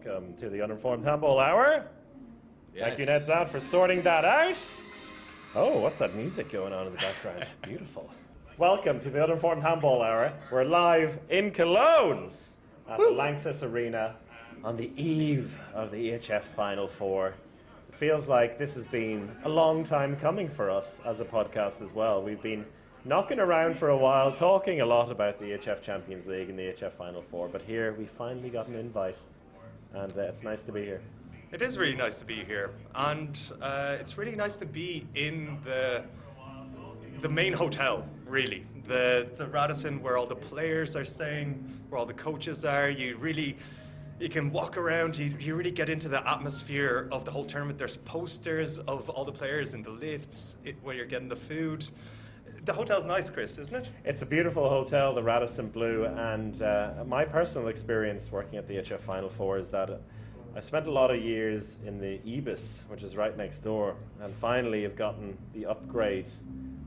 Welcome to the Uninformed Handball Hour. Yes. Thank you, Nedzad, for sorting that out. Oh, what's that music going on in the background? Beautiful. Welcome to the Uninformed Handball Hour. We're live in Cologne at the Lanxess Arena on the eve of the EHF Final4. It feels like this has been a long time coming for us as a podcast as well. We've been knocking around for a while, talking a lot about the EHF Champions League and the EHF Final4, but here we finally got an invite, and it's nice to be here. It is really nice to be here, and it's really nice to be in the main hotel, really. The Radisson, where all the players are staying, where all the coaches are. You can walk around, you really get into the atmosphere of the whole tournament. There's posters of all the players in the lifts, where you're getting the food. The hotel's nice, Chris, isn't it? It's a beautiful hotel, the Radisson Blu, and my personal experience working at the EHF Final4 is that I spent a lot of years in the Ibis, which is right next door, and finally have gotten the upgrade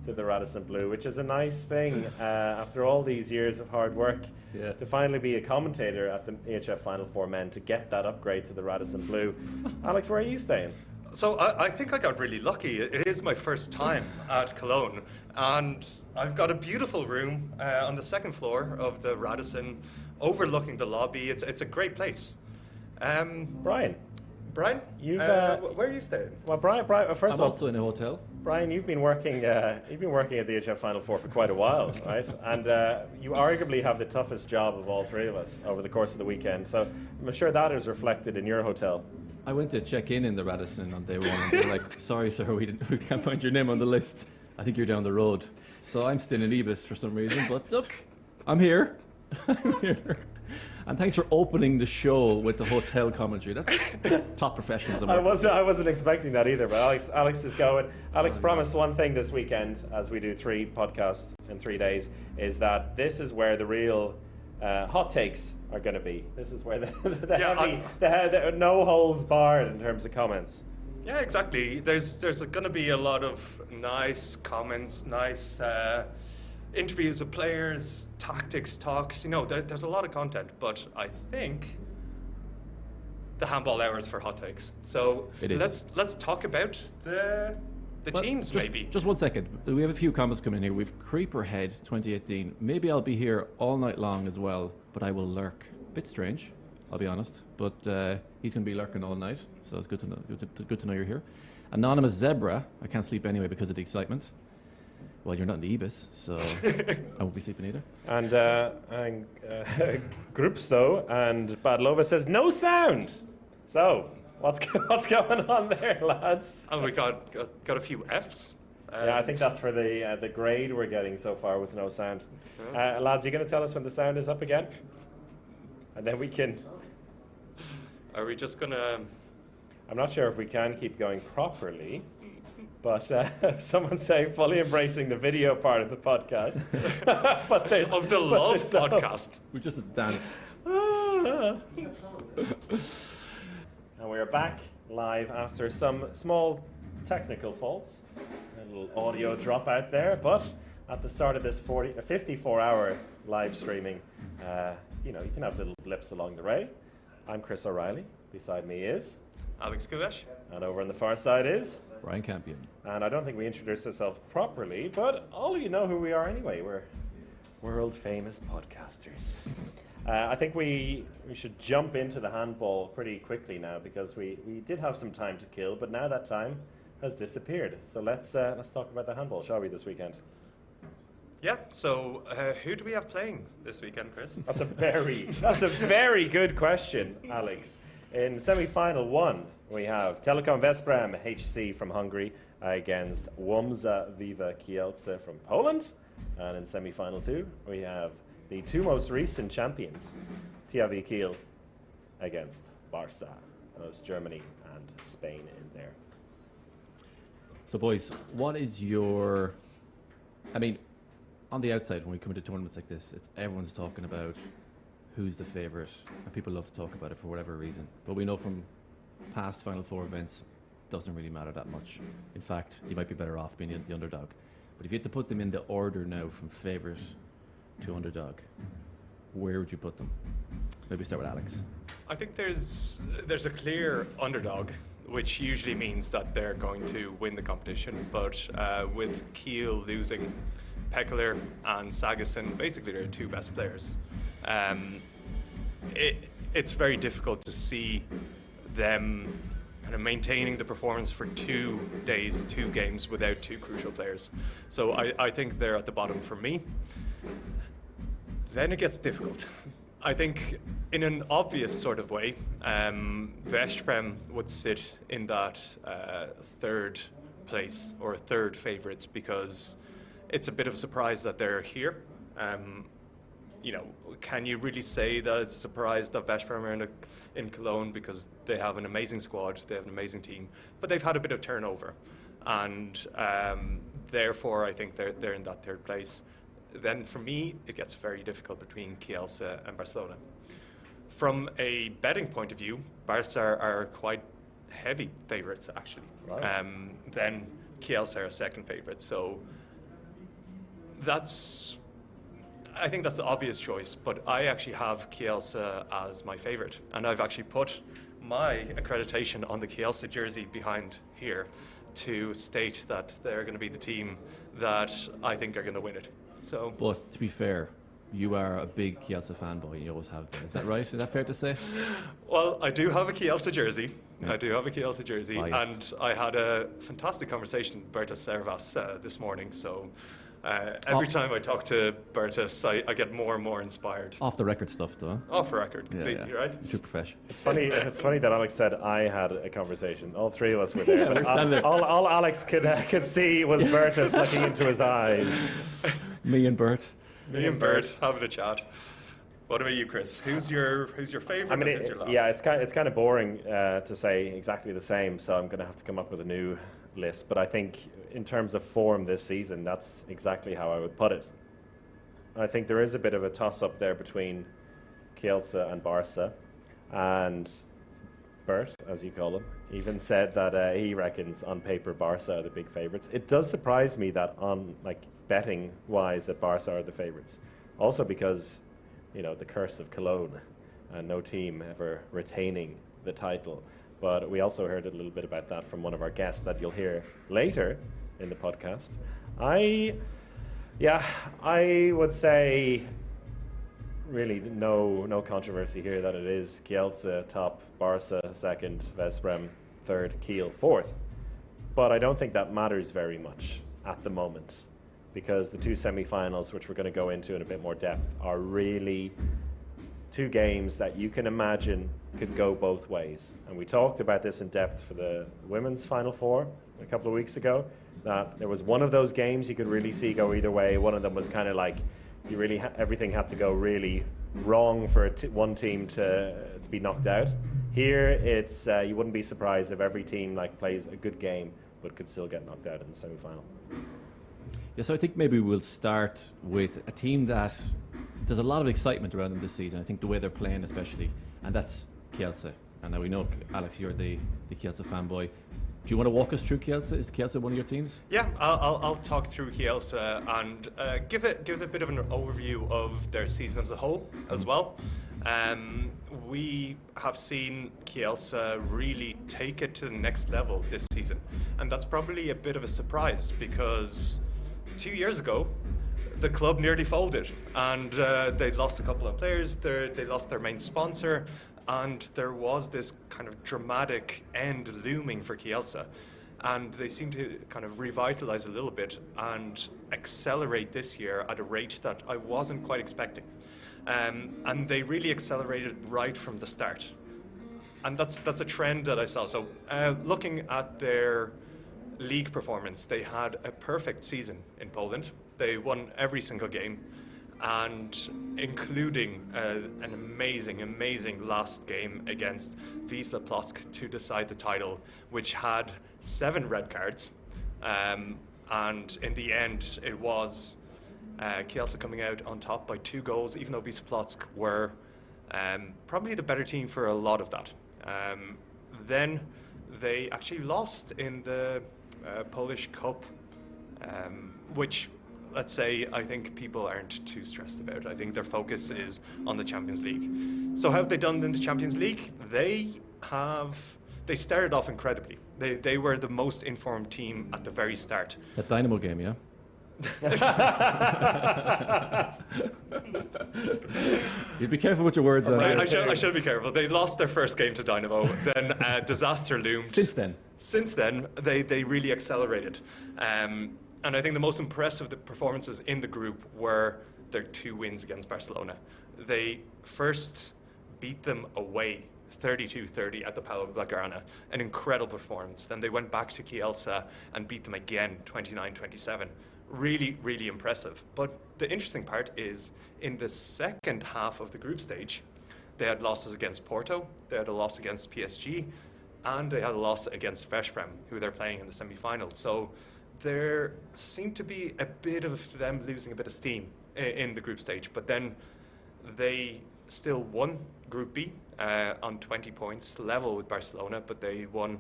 to the Radisson Blu, which is a nice thing after all these years of hard work to finally be a commentator at the EHF Final4 men, to get that upgrade to the Radisson Blu. Alex, where are you staying? So I think I got really lucky. It is my first time at Cologne, and I've got a beautiful room on the second floor of the Radisson, overlooking the lobby. It's a great place. Brian, you've where are you staying? Well, Brian, first of all, also in a hotel. Brian, you've been working at the EHF Final4 for quite a while, right? And you arguably have the toughest job of all three of us over the course of the weekend. So I'm sure that is reflected in your hotel. I went to check in the Radisson on day one, and they were like, "Sorry, sir, we can't find your name on the list. I think you're down the road." So I'm still in Ibis for some reason, but look, I'm here. I'm here. And thanks for opening the show with the hotel commentary. That's top professionalism. I wasn't expecting that either, but Alex is going. Alex promised one thing this weekend, as we do 3 podcasts in 3 days, is that this is where the real hot takes are going to be. This is where the no holds barred in terms of comments. Yeah, exactly. There's going to be a lot of nice comments, nice interviews with players, tactics, talks. You know, there's a lot of content, but I think the handball hour is for hot takes. So let's talk about the teams, maybe. Just 1 second. We have a few comments coming in here. We've Creeperhead 2018. Maybe I'll be here all night long as well, but I will lurk. Bit strange, I'll be honest. But he's going to be lurking all night, so it's good to know. Good to know you're here. Anonymous Zebra. I can't sleep anyway because of the excitement. Well, you're not in the Ibis, so I won't be sleeping either. And Grupsto and Badlova says no sound. So what's going on there, lads? Oh, we got a few Fs. Yeah, I think that's for the grade we're getting so far with no sound. Lads, you going to tell us when the sound is up again? And then we can... Are we just going to... I'm not sure if we can keep going properly, but someone say fully embracing the video part of the podcast. But of the love podcast. We're just at the dance. And we are back live after some small technical faults. A little audio drop out there, but at the start of this 54-hour live streaming, you can have little blips along the way. I'm Chris O'Reilly. Beside me is Alex Kulesh. And over on the far side is Brian Campion. And I don't think we introduced ourselves properly, but all of you know who we are anyway. We're world famous podcasters. I think we should jump into the handball pretty quickly now, because we did have some time to kill, but now that time has disappeared. So let's talk about the handball, shall we, this weekend? Yeah. So who do we have playing this weekend, Chris? That's a very good question, Alex. In semi-final 1, we have Telekom Veszprém HC from Hungary against Łomża Viva Kielce from Poland. And in semi-final 2, we have the 2 most recent champions, THW Kiel against Barca. There's Germany and Spain in there. So, boys, what is your... on the outside, when we come into tournaments like this, everyone's talking about who's the favourite, and people love to talk about it for whatever reason. But we know from past Final Four events, it doesn't really matter that much. In fact, you might be better off being the underdog. But if you had to put them in the order now from favourite to underdog, where would you put them? Maybe start with Alex. I think there's a clear underdog, which usually means that they're going to win the competition. But with Kiel losing Pekler and Sagerson, basically their two best players, it's very difficult to see them kind of maintaining the performance for 2 days, 2 games without two crucial players. So I think they're at the bottom for me. Then it gets difficult. I think in an obvious sort of way, Veszprem would sit in that third place or third favourites, because it's a bit of a surprise that they're here. Can you really say that it's a surprise that Veszprem are in Cologne, because they have an amazing squad, they have an amazing team, but they've had a bit of turnover, and therefore I think they're in that third place. Then for me, it gets very difficult between Kielce and Barcelona. From a betting point of view, Barca are quite heavy favourites, actually. Wow. Then Kielce are second favourite. So I think that's the obvious choice, but I actually have Kielce as my favourite. And I've actually put my accreditation on the Kielce jersey behind here to state that they're going to be the team that I think are going to win it. So, But to be fair, you are a big Kielce fanboy. You always have been. Is that right? Is that fair to say? well, I do have a Kielce jersey. Yeah. I do have a Kielce jersey. Biased. And I had a fantastic conversation with Berta Servas this morning. So every time I talk to Bertus, I get more and more inspired. Off the record stuff, though. Off record, completely, right? True profession. It's funny that Alex said I had a conversation. All three of us were there. we're standing there. All Alex could see was Bertus looking into his eyes. Me and Bert. Me and Bert having a chat. What about you, Chris? Who's your favourite? I mean, and who's your last? yeah, it's kind of boring to say exactly the same, so I'm going to have to come up with a new list. But I think in terms of form this season, that's exactly how I would put it. I think there is a bit of a toss-up there between Kielce and Barca, and Bert, as you call him, even said that he reckons on paper Barca are the big favourites. It does surprise me that on betting wise that Barca are the favourites. Also because, the curse of Cologne and no team ever retaining the title. But we also heard a little bit about that from one of our guests that you'll hear later in the podcast. I would say really no controversy here that it is Kielce top, Barca second, Veszprem third, Kiel fourth. But I don't think that matters very much at the moment, because the two semi-finals, which we're going to go into in a bit more depth, are really two games that you can imagine could go both ways. And we talked about this in depth for the women's Final Four a couple of weeks ago, that there was one of those games you could really see go either way. One of them was kind of like you really everything had to go really wrong for one team to be knocked out. Here, it's you wouldn't be surprised if every team plays a good game but could still get knocked out in the semi-final. Yeah, so I think maybe we'll start with a team that there's a lot of excitement around them this season. I think the way they're playing especially, and that's Kielce. And now we know, Alex, you're the Kielce fanboy. Do you want to walk us through Kielce? Is Kielce one of your teams? Yeah, I'll talk through Kielce and give it a bit of an overview of their season as a whole as well. We have seen Kielce really take it to the next level this season, and that's probably a bit of a surprise because 2 years ago the club nearly folded and they lost a couple of players. They lost their main sponsor, and there was this kind of dramatic end looming for Kielce. And they seem to kind of revitalise a little bit and accelerate this year at a rate that I wasn't quite expecting. And they really accelerated right from the start. And that's a trend that I saw. So looking at their league performance, they had a perfect season in Poland. They won every single game, and including an amazing last game against Wisła Płock to decide the title, which had 7 red cards. And in the end, it was Kielce coming out on top by 2 goals, even though Wisła Płock were probably the better team for a lot of that. Then they actually lost in the Polish Cup, which let's say, I think people aren't too stressed about it. I think their focus is on the Champions League. So how have they done in the Champions League? They started off incredibly. They were the most informed team at the very start. That Dynamo game, yeah? You'd be careful with your words. I should be careful. They lost their first game to Dynamo. Then disaster loomed. Since then, they really accelerated. And I think the most impressive performances in the group were their 2 wins against Barcelona. They first beat them away 32-30 at the Palau Blaugrana, an incredible performance. Then they went back to Kielce and beat them again 29-27. Really, really impressive. But the interesting part is in the second half of the group stage, they had losses against Porto, they had a loss against PSG, and they had a loss against Veszprem, who they're playing in the semi-final. So there seemed to be a bit of them losing a bit of steam in the group stage. But then they still won Group B on 20 points, level with Barcelona, but they won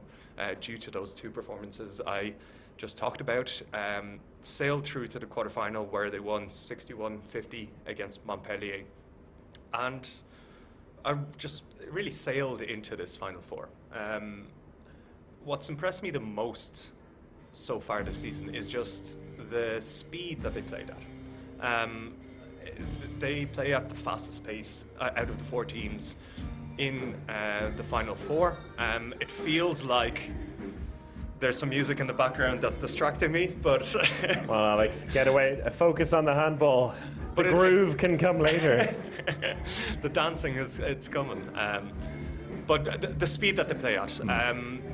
due to those 2 performances I just talked about. Sailed through to the quarterfinal where they won 61-50 against Montpellier, and I just really sailed into this Final Four. What's impressed me the most so far this season is just the speed that they played at. They play at the fastest pace out of the 4 teams in the Final Four. It feels like there's some music in the background that's distracting me, but... Well, Alex, get away. Focus on the handball. The groove can come later. The dancing it's coming. But the speed that they play at,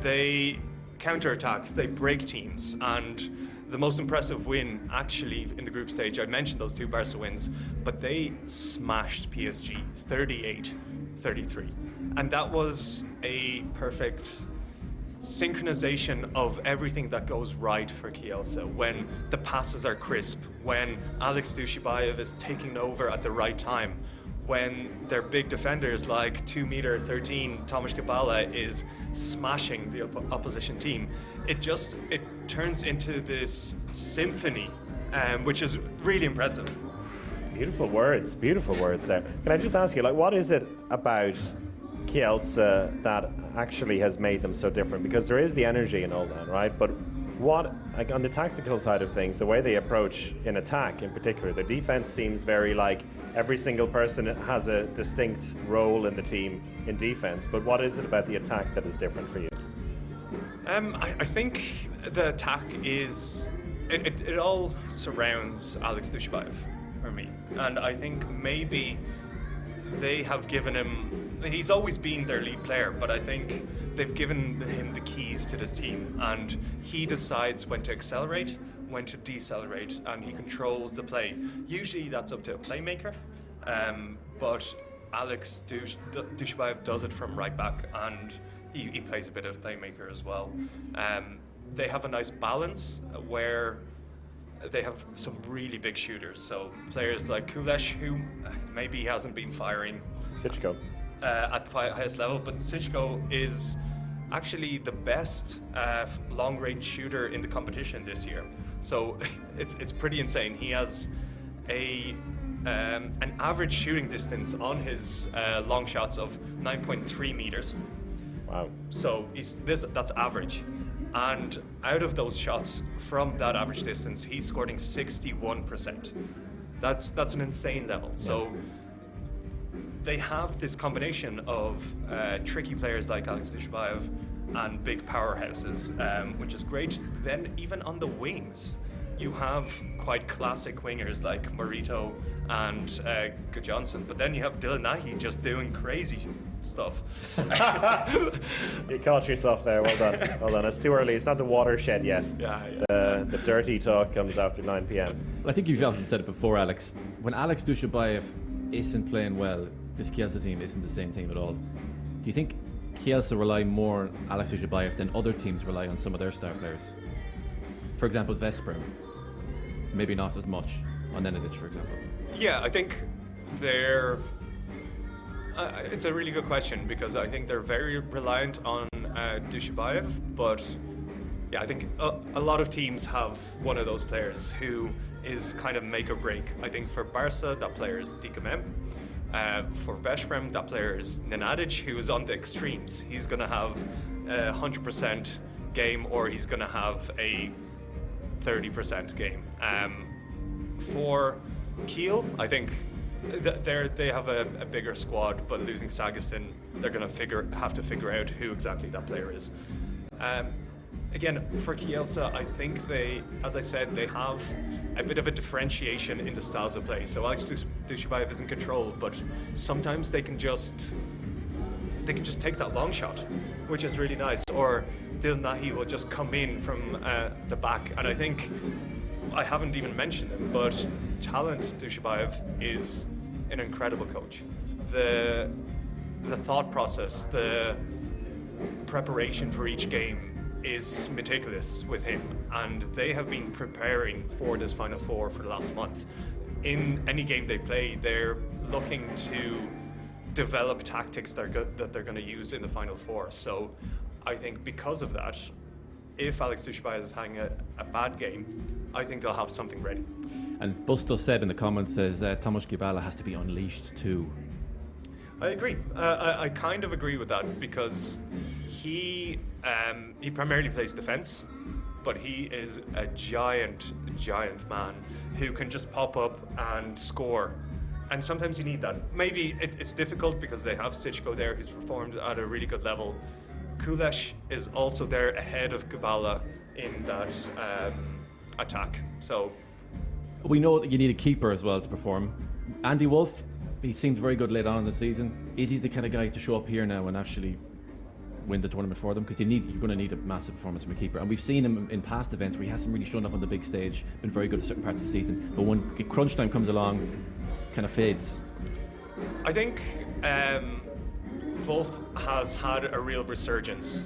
they counter-attack, they break teams, and the most impressive win actually in the group stage, I mentioned those 2 Barca wins, but they smashed PSG 38-33. And that was a perfect synchronization of everything that goes right for Kielce. When the passes are crisp, when Alex Dujshebaev is taking over at the right time, when their big defenders like 2'13" Tomasz Kabala is smashing the opposition team, it turns into this symphony, which is really impressive. Beautiful words there. Can I just ask you, what is it about Kielce that actually has made them so different? Because there is the energy and all that, right? But what, on the tactical side of things, the way they approach in attack in particular, the defense seems very every single person has a distinct role in the team in defense. But what is it about the attack that is different for you? I think the attack is, it all surrounds Alex Dujshebaev for me. And I think maybe they have given him, he's always been their lead player, but I think they've given him the keys to this team, and he decides when to accelerate, when to decelerate, and he controls the play. Usually that's up to a playmaker, but Alex Dujshebaev does it from right back, and he plays a bit of playmaker as well. They have a nice balance where they have some really big shooters. So players like Kulesh, who maybe hasn't been firing Sichko at the highest level, but Sichko is actually the best long-range shooter in the competition this year. So it's pretty insane. He has an average shooting distance on his long shots of 9.3 meters. Wow. So that's average. And out of those shots from that average distance, he's scoring 61%. That's an insane level. So they have this combination of tricky players like Alex Dujshebaev and big powerhouses, which is great. Then even on the wings, you have quite classic wingers like Morito and Gudjonsson, but then you have Dylan Nahi just doing crazy stuff. You caught yourself there. Well done. Well done. It's too early. It's not the watershed yet. Yeah. The dirty talk comes after 9 p.m. I think you've often said it before, Alex. When Alex Dujshebaev isn't playing well, this Kielce team isn't the same team at all. Do you think Kielce rely more on Alex Dujshebaev than other teams rely on some of their star players? For example, Veszprem. Maybe not as much on Nenadic, for example. Yeah, I think they're... it's a really good question, because I think they're very reliant on Dujshebaev, but Yeah, I think a lot of teams have one of those players who is kind of make or break. I think for Barca, that player is Dika. For Veszprem, that player is Nenadic, who is on the extremes. He's going to have a 100% game, or he's going to have a 30% game. For Kiel, I think they have a bigger squad, but losing Sagastin, they're going to have to figure out who exactly that player is. Again, for Kielce, I think they, as I said, they have a bit of a differentiation in the styles of play. So Alex Dujshebaev is in control, but sometimes they can just take that long shot, which is really nice. Or Dil Nahi will just come in from the back. And I think, I haven't even mentioned him, but Talent Dujshebaev is an incredible coach. The thought process, the preparation for each game is meticulous with him, and they have been preparing for this Final Four for the last month. In any game they play, they're looking to develop tactics that they're going to use in the Final Four. So I think because of that, if Alex Dujshebaev is having a bad game, I think they'll have something ready. And Busto said in the comments, says Tomasz Gibala has to be unleashed too. I agree. I kind of agree with that, because he primarily plays defense, but he is a giant man who can just pop up and score. And sometimes you need that. Maybe it's difficult because they have Sichko there, who's performed at a really good level. Kulesh is also there ahead of Gibala in that attack. So we know that you need a keeper as well to perform. Andy Wolf, he seemed very good late on in the season. Is he the kind of guy to show up here now and actually win the tournament for them? Because you're going to need a massive performance from a keeper. And we've seen him in past events where he hasn't really shown up on the big stage, been very good at certain parts of the season. But when crunch time comes along, kind of fades. I think Wolf has had a real resurgence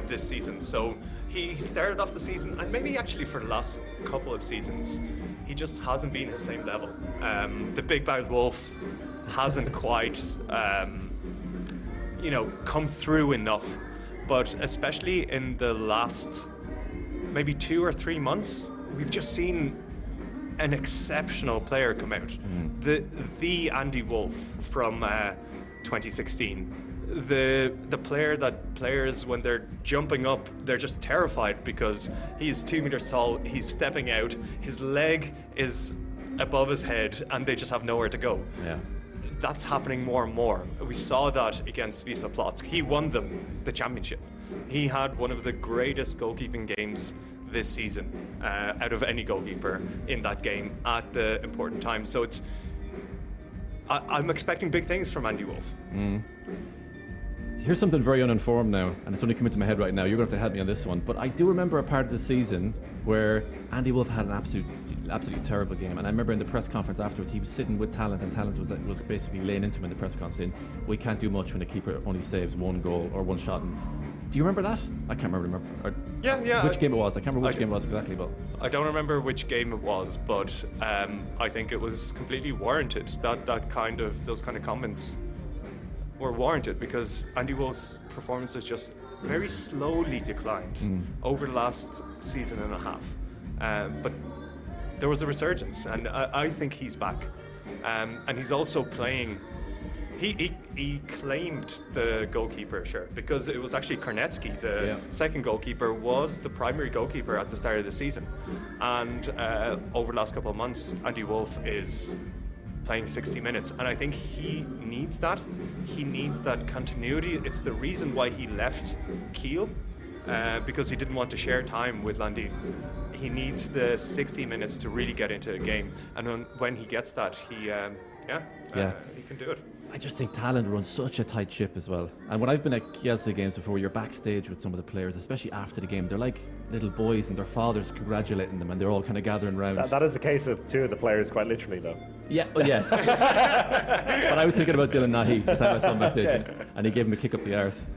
this season. So he started off the season, and maybe actually for the last couple of seasons, he just hasn't been at the same level. The big bad Wolf hasn't quite come through enough. But especially in the last maybe 2 or 3 months, we've just seen an exceptional player come out. The Andy Wolf from 2016. The player that players, when they're jumping up, they're just terrified because he's 2 meters tall, he's stepping out, his leg is above his head, and they just have nowhere to go. Yeah. That's happening more and more. We saw that against Wisla Plock. He won them the championship. He had one of the greatest goalkeeping games this season out of any goalkeeper in that game at the important time. So I'm expecting big things from Andy Wolf. Here's something very uninformed now, and it's only come into my head right now. You're going to have to help me on this one. But I do remember a part of the season where Andy Wolf had an absolutely terrible game. And I remember in the press conference afterwards, he was sitting with Talent, and Talent was basically laying into him in the press conference saying, we can't do much when the keeper only saves one goal or one shot. Do you remember that? I can't remember. Yeah. Which game it was? I can't remember which game it was exactly, but I don't remember which game it was, but I think it was completely warranted. Those kind of comments were warranted, because Andy Wolf's performance has just very slowly declined over the last season and a half. But there was a resurgence, and I think he's back. And he's also playing. He claimed the goalkeeper shirt because it was actually Kornetsky, the second goalkeeper, was the primary goalkeeper at the start of the season. And over the last couple of months, Andy Wolf is playing 60 minutes, and I think he needs that. He needs that continuity. It's the reason why he left Kiel, because he didn't want to share time with Landin. He needs the 60 minutes to really get into a game, and when he gets that, he can do it. I just think Talent runs such a tight ship as well. And when I've been at Kielce games before, you're backstage with some of the players, especially after the game. They're like little boys, and their fathers congratulating them, and they're all kind of gathering around. That is the case with two of the players, quite literally, though. Yeah, well, yes. But I was thinking about Dylan Nahi the time I saw him backstage, and he gave him a kick up the arse.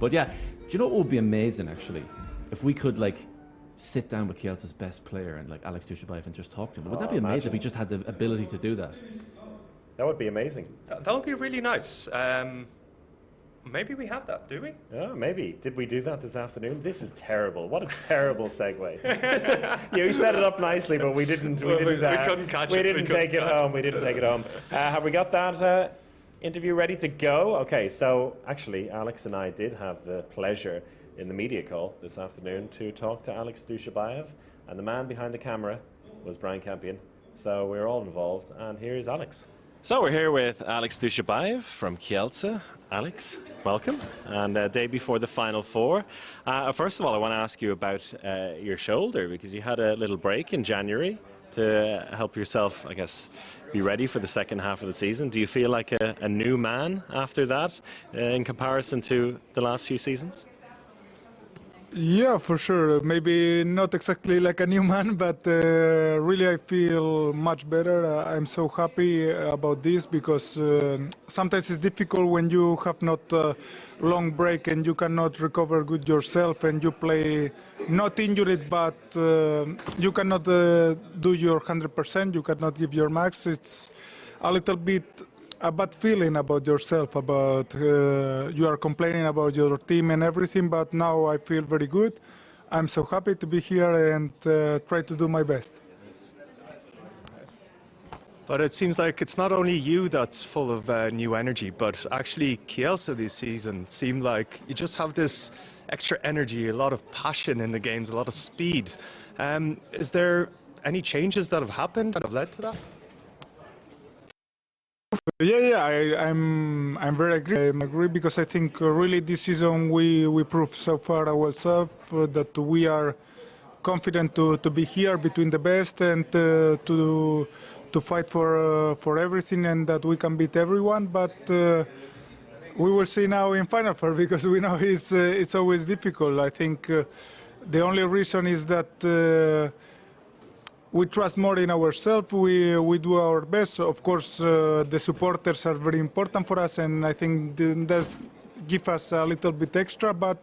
But yeah, do you know what would be amazing, actually? If we could, sit down with Kielce's best player and Alex Dujshebaev and just talk to him. Would that be amazing if we just had the ability to do that? That would be amazing. That would be really nice. maybe we have that, do we? Oh, maybe. Did we do that this afternoon? This is terrible. What a terrible segue. You set it up nicely, but we didn't. We couldn't catch it. We didn't take it home. We didn't take it home. Have we got that interview ready to go? Okay. So actually, Alex and I did have the pleasure in the media call this afternoon to talk to Alex Dujshebaev, and the man behind the camera was Brian Campion. So we're all involved, and here's Alex. So we're here with Alex Dujshebaev from Kielce. Alex, welcome. And day before the Final Four. First of all, I want to ask you about your shoulder, because you had a little break in January to help yourself, I guess, be ready for the second half of the season. Do you feel like a new man after that in comparison to the last few seasons? Yeah, for sure. Maybe not exactly like a new man, but really I feel much better. I'm so happy about this because sometimes it's difficult when you have not a long break and you cannot recover good yourself and you play not injured, but you cannot do your 100%, you cannot give your max. It's a little bit a bad feeling about yourself, about you are complaining about your team and everything, but now I feel very good. I'm so happy to be here and try to do my best. But it seems like it's not only you that's full of new energy, but actually Kielce this season seemed like you just have this extra energy, a lot of passion in the games, a lot of speed. Is there any changes that have happened that have led to that? Yeah, I'm very agree. I agree because I think really this season we proved so far ourselves that we are confident to be here between the best and to fight for everything and that we can beat everyone. But we will see now in Final Four because we know it's always difficult. I think the only reason is that. We trust more in ourselves, we do our best. Of course, the supporters are very important for us, and I think that gives us a little bit extra, but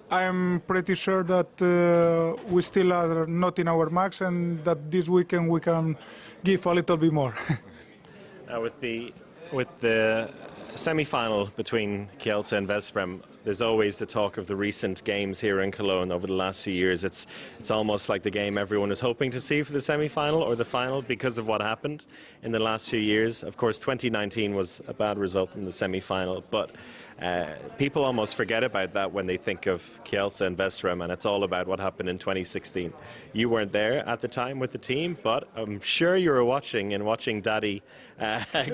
I'm pretty sure that we still are not in our max, and that this weekend we can give a little bit more. With the semi-final between Kielce and Veszprém, there's always the talk of the recent games here in Cologne over the last few years. It's almost like the game everyone is hoping to see for the semi-final or the final because of what happened in the last few years. Of course, 2019 was a bad result in the semi-final, but people almost forget about that when they think of Kielce and Veszprém, and it's all about what happened in 2016. You weren't there at the time with the team, but I'm sure you were watching Daddy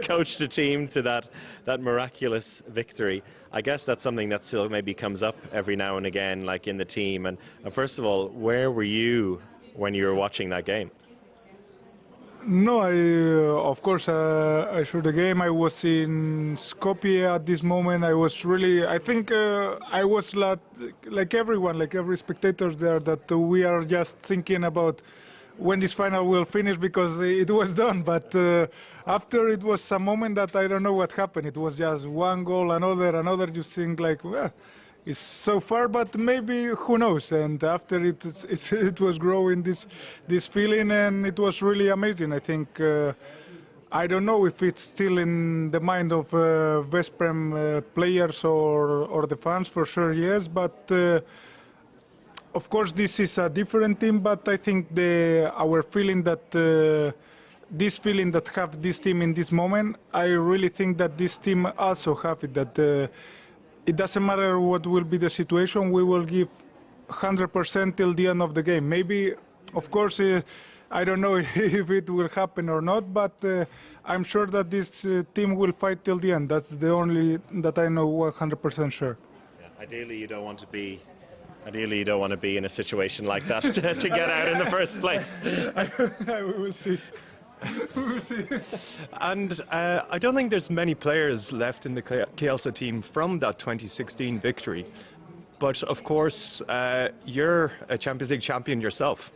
coach the team to that miraculous victory. I guess that's something that still maybe comes up every now and again, like in the team. And first of all, where were you when you were watching that game? No, of course, I saw the game. I was in Skopje at this moment. I think I was like everyone, like every spectator there, that we are just thinking about when this final will finish because it was done. But after it was a moment that I don't know what happened. It was just one goal, another. You think like, well, it's so far, but maybe who knows? And after it was growing this feeling, and it was really amazing. I think I don't know if it's still in the mind of Veszprém players or the fans. For sure, yes, but. Of course, this is a different team, but I think our feeling that this feeling that have this team in this moment, I really think that this team also have it. That it doesn't matter what will be the situation, we will give 100% till the end of the game. Maybe, of course, I don't know if it will happen or not, but I'm sure that this team will fight till the end. That's the only that I know 100% sure. Yeah, ideally, you don't want to be in a situation like that to get out in the first place. We will see. We will see. And I don't think there's many players left in the Kielce team from that 2016 victory. But of course, you're a Champions League champion yourself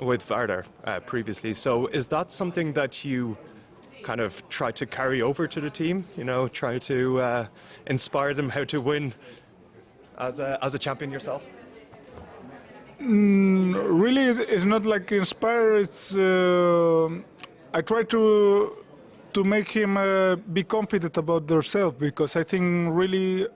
with Vardar previously. So is that something that you kind of try to carry over to the team? You know, try to inspire them how to win as a champion yourself? Really, it's not like inspire. It's I try to to make him be confident about themselves, because I think really,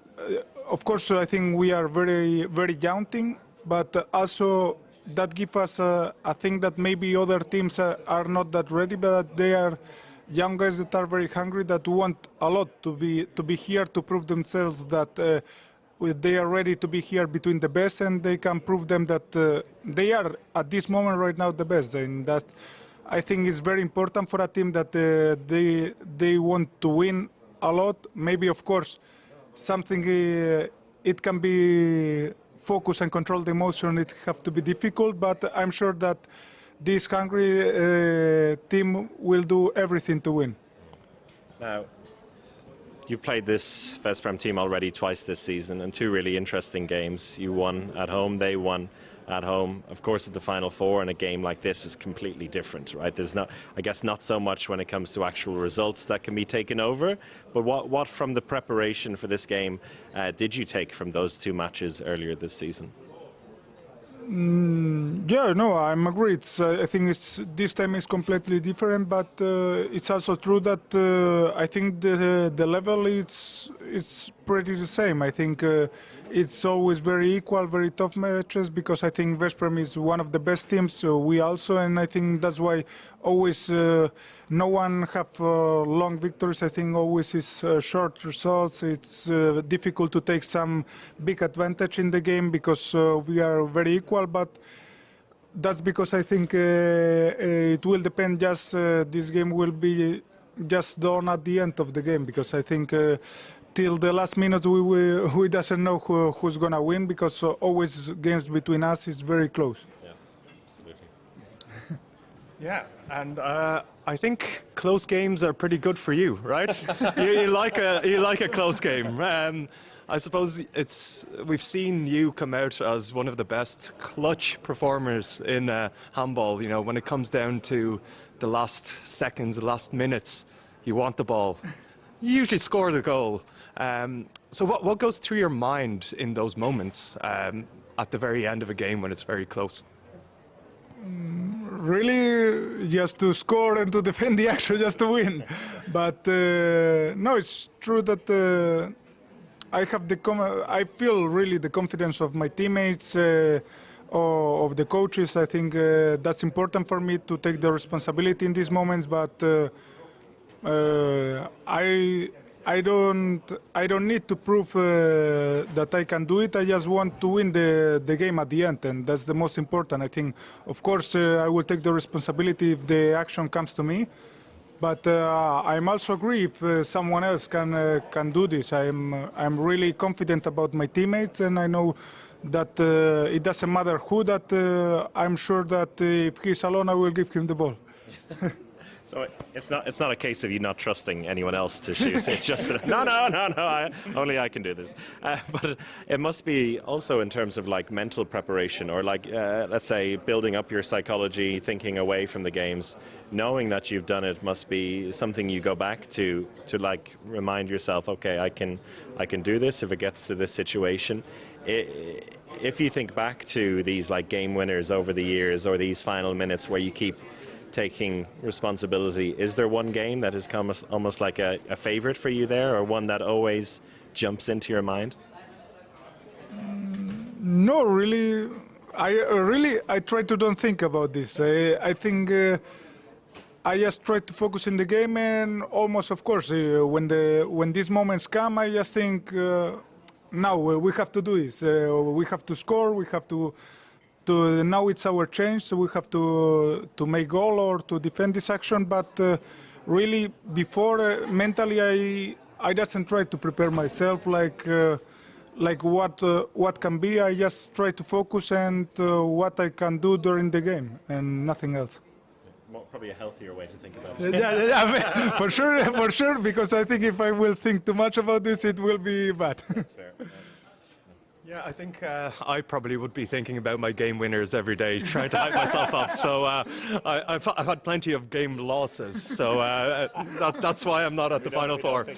of course, I think we are very young team, but also that gives us a thing that maybe other teams are not that ready, but they are young guys that are very hungry, that want a lot to be here to prove themselves that they are ready to be here between the best, and they can prove them that they are at this moment right now the best. And that I think is very important for a team, that they want to win a lot. Maybe of course something it can be focus and control the emotion. It have to be difficult, but I'm sure that this hungry team will do everything to win. Now, you played this Veszprém team already twice this season, and two really interesting games. You won at home, they won at home. Of course, at the Final Four, and a game like this is completely different, right? There's not, I guess, not so much when it comes to actual results that can be taken over. But what from the preparation for this game did you take from those two matches earlier this season? Yeah, no, I'm agreed. I think this time is completely different, but it's also true that I think the level is pretty the same. I think it's always very equal, very tough matches, because I think Veszprém is one of the best teams. So we also, and I think that's why always no one have long victories. I think always is short results. It's difficult to take some big advantage in the game, because we are very equal. But that's because I think it will depend. Just this game will be just done at the end of the game, because I think till the last minute we doesn't know who's gonna win, because always games between us is very close. Yeah, absolutely. Yeah, and I think close games are pretty good for you, right? you like a close game. I suppose we've seen you come out as one of the best clutch performers in handball. You know, when it comes down to the last seconds, the last minutes, you want the ball. You usually score the goal. So what goes through your mind in those moments at the very end of a game when it's very close? Really, just to score and to defend the action, just to win. But no, it's true that I feel really the confidence of my teammates, of the coaches. I think that's important for me to take the responsibility in these moments. But I don't need to prove that I can do it. I just want to win the game at the end, and that's the most important. I think, of course, I will take the responsibility if the action comes to me. But I'm also agree if someone else can do this. I'm really confident about my teammates, and I know that it doesn't matter who. That I'm sure that if he's alone, I will give him the ball. So it's not a case of you not trusting anyone else to shoot. It's just no. Only I can do this. But it must be also in terms of like mental preparation, or like let's say building up your psychology, thinking away from the games, knowing that you've done it must be something you go back to like remind yourself, okay, I can do this if it gets to this situation. If you think back to these like game winners over the years, or these final minutes where you keep taking responsibility, is there one game that has come almost like a favorite for you there, or one that always jumps into your mind? No, really. I try to don't think about this. I think I just try to focus in the game, and almost, of course, when these moments come, I just think now we have to do this. We have to score. We have to now it's our chance, so we have to make goal or to defend this action. But really, before mentally, I doesn't try to prepare myself like what can be. I just try to focus and what I can do during the game, and nothing else. Probably a healthier way to think about it. Yeah, for sure. Because I think if I will think too much about this, it will be bad. That's fair. Yeah, I think I probably would be thinking about my game winners every day, trying to hype myself up. So I've had plenty of game losses, so that's why I'm not at the Final Four.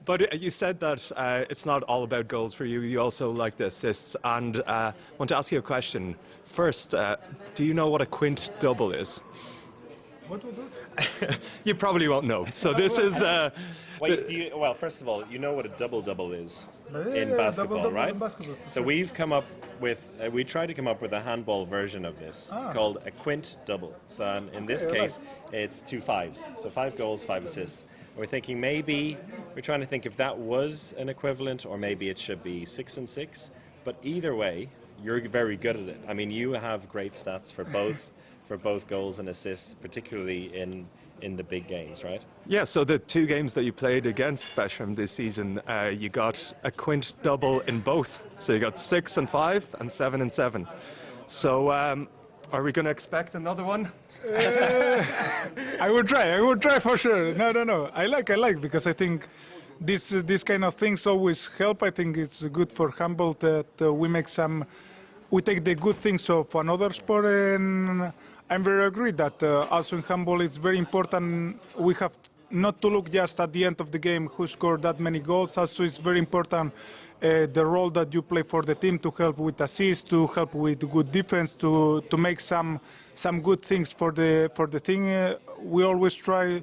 But you said that it's not all about goals for you. You also like the assists, and I want to ask you a question. First, do you know what a quint double is? What? You probably won't know. So this is. Wait, well, first of all, you know what a double-double is in Yeah, basketball, double-double right? in basketball, for So sure. we've come up with, we tried to come up with a handball version of this called a quint double. So in this Okay, case, it's 2 5s. So 5 goals, 5 assists. We're thinking maybe, we're trying to think if that was an equivalent or maybe it should be 6 and 6. But either way, you're very good at it. I mean, you have great stats for both goals and assists, particularly in the big games, right? Yeah, so the 2 games that you played against Besham this season, you got a quint double in both. So you got 6 and 5 and 7 and 7. So are we going to expect another one? I would try for sure. No. I like because I think this kind of things always help. I think it's good for handball that we take the good things of another sport, and I'm very agree that also in handball it's very important. We have not to look just at the end of the game who scored that many goals. Also, it's very important the role that you play for the team to help with assists, to help with good defense, to make some good things for the team. We always try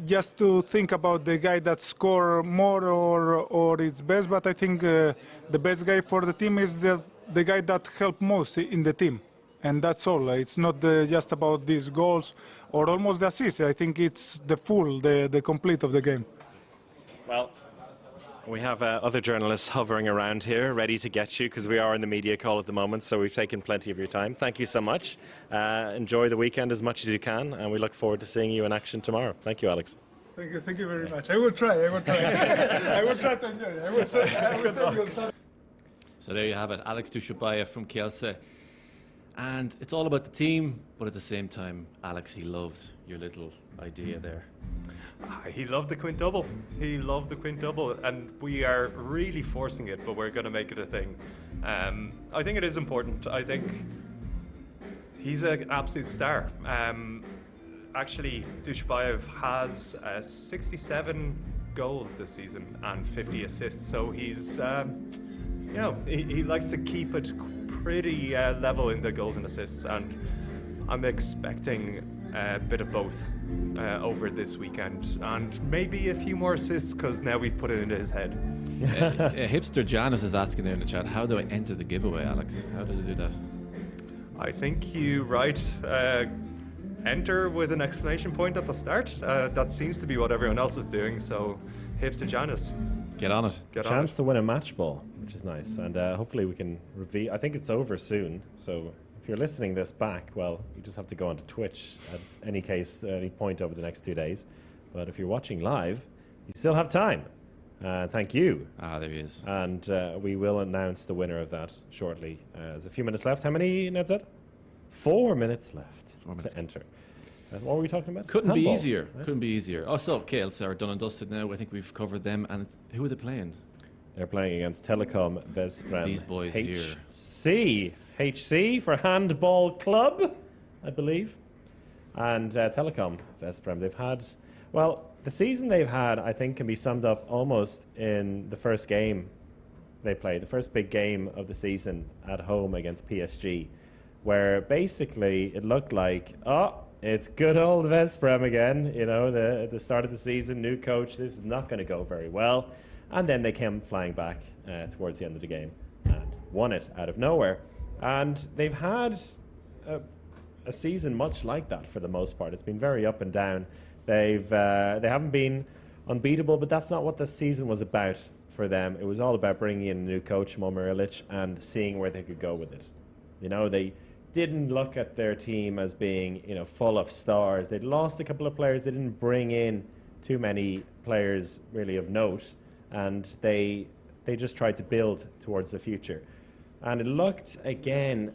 just to think about the guy that score more or it's best, but I think the best guy for the team is the guy that help most in the team. And that's all. It's not just about these goals or almost the assists. I think it's the complete of the game. Well, we have other journalists hovering around here, ready to get you, because we are in the media call at the moment, so we've taken plenty of your time. Thank you so much. Enjoy the weekend as much as you can, and we look forward to seeing you in action tomorrow. Thank you, Alex. Thank you very much. I will try. I will try to enjoy it. I will say So there you have it, Alex Dujshebaev from Kielce. And it's all about the team, but at the same time, Alex, he loved your little idea there. He loved the quint-double. He loved the quint-double, and we are really forcing it, but we're going to make it a thing. I think it is important. I think he's an absolute star. Actually, Dujshebaev has 67 goals this season and 50 assists, so he's, he likes to keep it pretty level in the goals and assists, and I'm expecting a bit of both over this weekend, and maybe a few more assists because now we've put it into his head. Hipster Janice is asking there in the chat, how do I enter the giveaway, Alex? How do I do that? I think you write enter with an exclamation point at the start. That seems to be what everyone else is doing, so Hipster Janice. Get on it. Chance to win a match ball, which is nice, and hopefully we can reveal. I think it's over soon, so if you're listening this back, well, you just have to go onto Twitch at any point over the next 2 days. But if you're watching live, you still have time. Thank you. Ah, there he is. And we will announce the winner of that shortly. There's a few minutes left. How many, Nedzed? 4 minutes left 4 minutes. to enter. What were we talking about? Couldn't be Handball, easier. right? Couldn't be easier. Oh, so Kielce are done and dusted now. I think we've covered them. And who are they playing? They're playing against Telekom Veszprém. These boys here. HC for Handball Club, I believe. And Telekom Veszprém, they've had, well, the season they've had, I think, can be summed up almost in the first game they played, the first big game of the season at home against PSG, where basically it looked like, it's good old Veszprém again. You know, the start of the season, new coach, this is not going to go very well. And then they came flying back towards the end of the game and won it out of nowhere. And they've had a season much like that for the most part. It's been very up and down. They haven't been unbeatable, but that's not what the season was about for them. It was all about bringing in a new coach, Momir Ilic, and seeing where they could go with it. You know, they didn't look at their team as being, full of stars. They'd lost a couple of players. They didn't bring in too many players really of note, and they just tried to build towards the future. And it looked again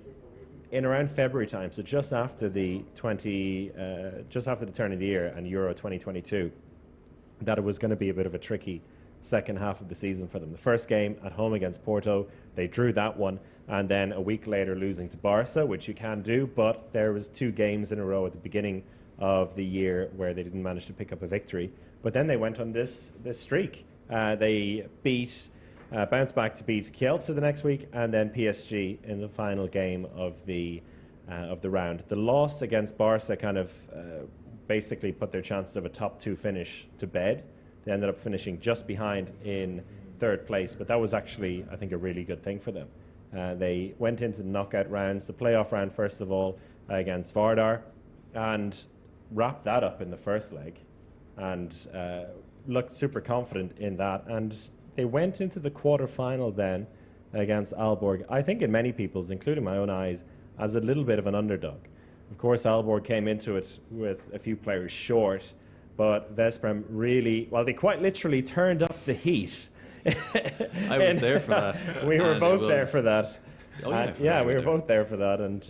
in around February time, so just after the turn of the year and Euro 2022, that it was going to be a bit of a tricky second half of the season for them. The first game at home against Porto, they drew that one, and then a week later losing to Barca, which you can do, but there was 2 games in a row at the beginning of the year where they didn't manage to pick up a victory. But then they went on this streak. They bounced back to beat Kielce the next week, and then PSG in the final game of the of the round. The loss against Barca kind of basically put their chances of a top 2 finish to bed. They ended up finishing just behind in 3rd place, but that was actually, I think, a really good thing for them. They went into the knockout rounds, the playoff round first of all against Vardar, and wrapped that up in the first leg, and looked super confident in that. And they went into the quarter-final then against Aalborg, I think in many people's, including my own eyes, as a little bit of an underdog. Of course, Aalborg came into it with a few players short, but Veszprem really, well, they quite literally turned up the heat. I was there for that. We were both there for that. Oh, yeah, we were both there for that. And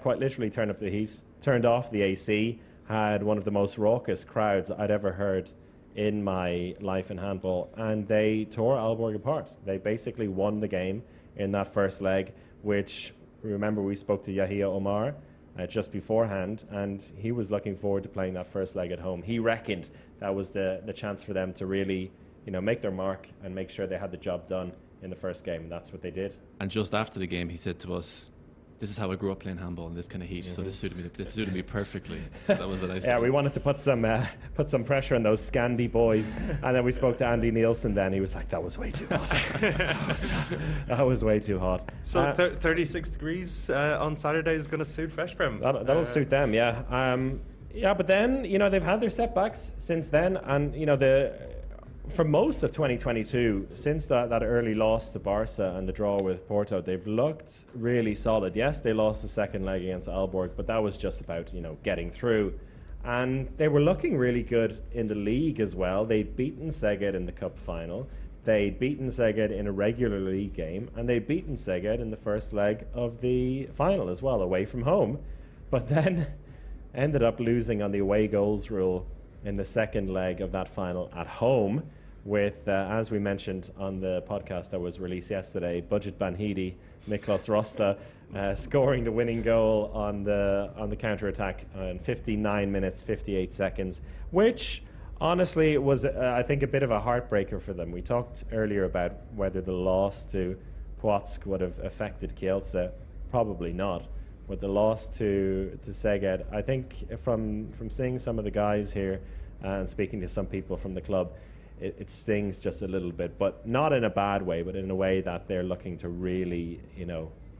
quite literally turned up the heat, turned off the AC, had one of the most raucous crowds I'd ever heard in my life in handball, and they tore Aalborg apart. They basically won the game in that first leg, which, remember, we spoke to Yahia Omar just beforehand, and he was looking forward to playing that first leg at home. He reckoned that was the chance for them to really, make their mark and make sure they had the job done in the first game, and that's what they did. And just after the game, he said to us, "This is how I grew up playing handball in this kind of heat." So this suited me perfectly. So that was a nice. Yeah, we wanted to put some pressure on those Scandi boys, and then we spoke to Andy Nielsen. Then he was like, "That was way too hot. that was way too hot." So 36 degrees on Saturday is going to suit Veszprem. That'll suit them, yeah. But then they've had their setbacks since then, and for most of 2022, since that early loss to Barca and the draw with Porto, they've looked really solid. Yes, they lost the second leg against Aalborg, but that was just about getting through. And they were looking really good in the league as well. They'd beaten Szeged in the cup final. They'd beaten Szeged in a regular league game, and they'd beaten Szeged in the first leg of the final as well, away from home. But then ended up losing on the away goals rule in the second leg of that final at home with, as we mentioned on the podcast that was released yesterday, Budget Banhidi, Miklos Rosta, scoring the winning goal on the counter-attack in 59 minutes, 58 seconds, which honestly was, I think, a bit of a heartbreaker for them. We talked earlier about whether the loss to Płock would have affected Kielce. Probably not. But the loss to Szeged, I think from seeing some of the guys here and speaking to some people from the club, it stings just a little bit, but not in a bad way, but in a way that they're looking to really,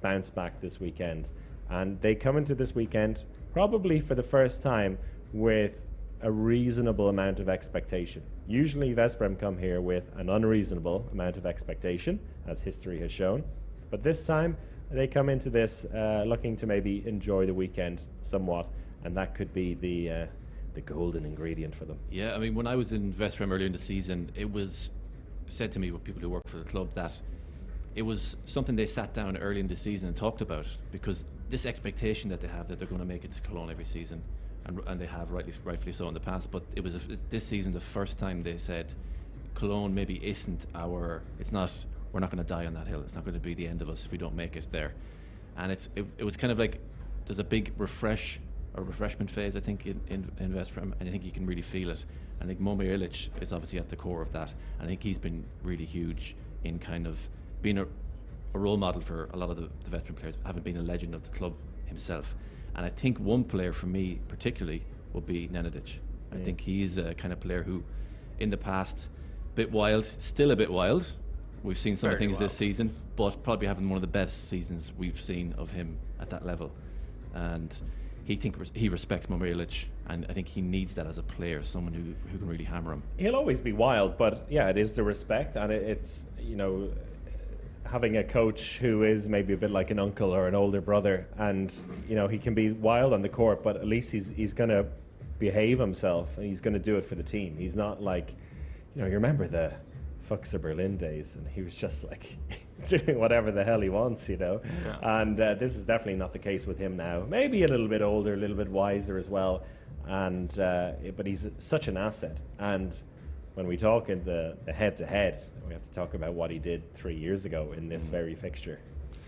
bounce back this weekend. And they come into this weekend probably for the first time with a reasonable amount of expectation. Usually Veszprem come here with an unreasonable amount of expectation, as history has shown. But this time they come into this looking to maybe enjoy the weekend somewhat, and that could be the golden ingredient for them. Yeah, I mean, when I was in Veszprem earlier in the season, it was said to me with people who work for the club that it was something they sat down early in the season and talked about, because this expectation that they have that they're going to make it to Cologne every season, and they have rightfully so in the past, but it was this season the first time they said Cologne maybe isn't we're not going to die on that hill. It's not going to be the end of us if we don't make it there. And it was kind of like there's a big refreshment phase, I think, in Veszprem, and I think you can really feel it. I think Momir Ilic is obviously at the core of that, and I think he's been really huge in kind of being a role model for a lot of the Veszprem players, having been a legend of the club himself. And I think one player for me particularly would be Nenadic. I think he's a kind of player who, in the past, still a bit wild. We've seen some things this season, but probably having one of the best seasons we've seen of him at that level. And he respects Momir Ilic, and I think he needs that as a player, someone who can really hammer him. He'll always be wild, but yeah, it is the respect, and it's having a coach who is maybe a bit like an uncle or an older brother, and he can be wild on the court, but at least he's going to behave himself, and he's going to do it for the team. He's not like, you remember the Fuchser Berlin days, and he was just like doing whatever the hell he wants, Yeah. And this is definitely not the case with him now. Maybe a little bit older, a little bit wiser as well, and but he's such an asset. And when we talk in the head-to-head, we have to talk about what he did 3 years ago in this very fixture.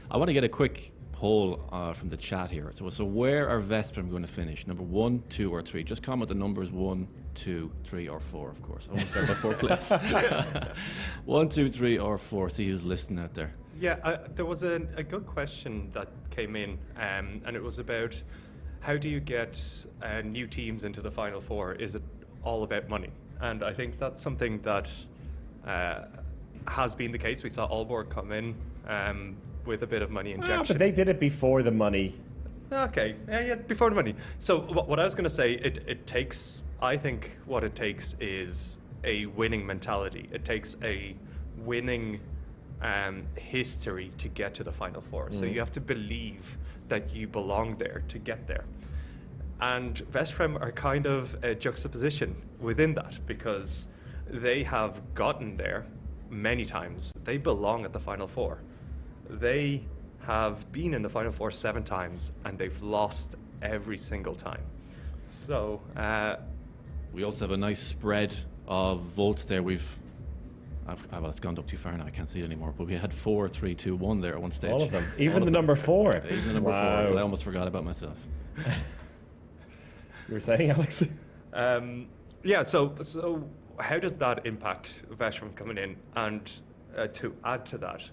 I want to get a quick poll from the chat here. So where are Veszprem going to finish? Number 1, 2, or 3? Just comment the numbers 1, 2, 3, or 4, of course. I won't start by 4 place. 1, 2, 3, or 4. See who's listening out there. Yeah, there was a good question that came in, and it was about how do you get new teams into the Final Four? Is it all about money? And I think that's something that has been the case. We saw Aalborg come in with a bit of money injection. But they did it before the money. Okay, yeah, before the money. So what I was going to say, it takes, I think what it takes is a winning mentality. It takes a winning history to get to the Final Four. So you have to believe that you belong there to get there. And Veszprem are kind of a juxtaposition within that, because they have gotten there many times. They belong at the Final Four. They have been in the Final Four 7 times, and they've lost every single time. So we also have a nice spread of votes there. Well, it's gone up too far now. I can't see it anymore. But we had 4, 3, 2, 1 there at one stage. All of them. Even the number 4. Even the number 4. But I almost forgot about myself. You were saying, Alex? Yeah. So how does that impact Veszprem coming in? And to add to that,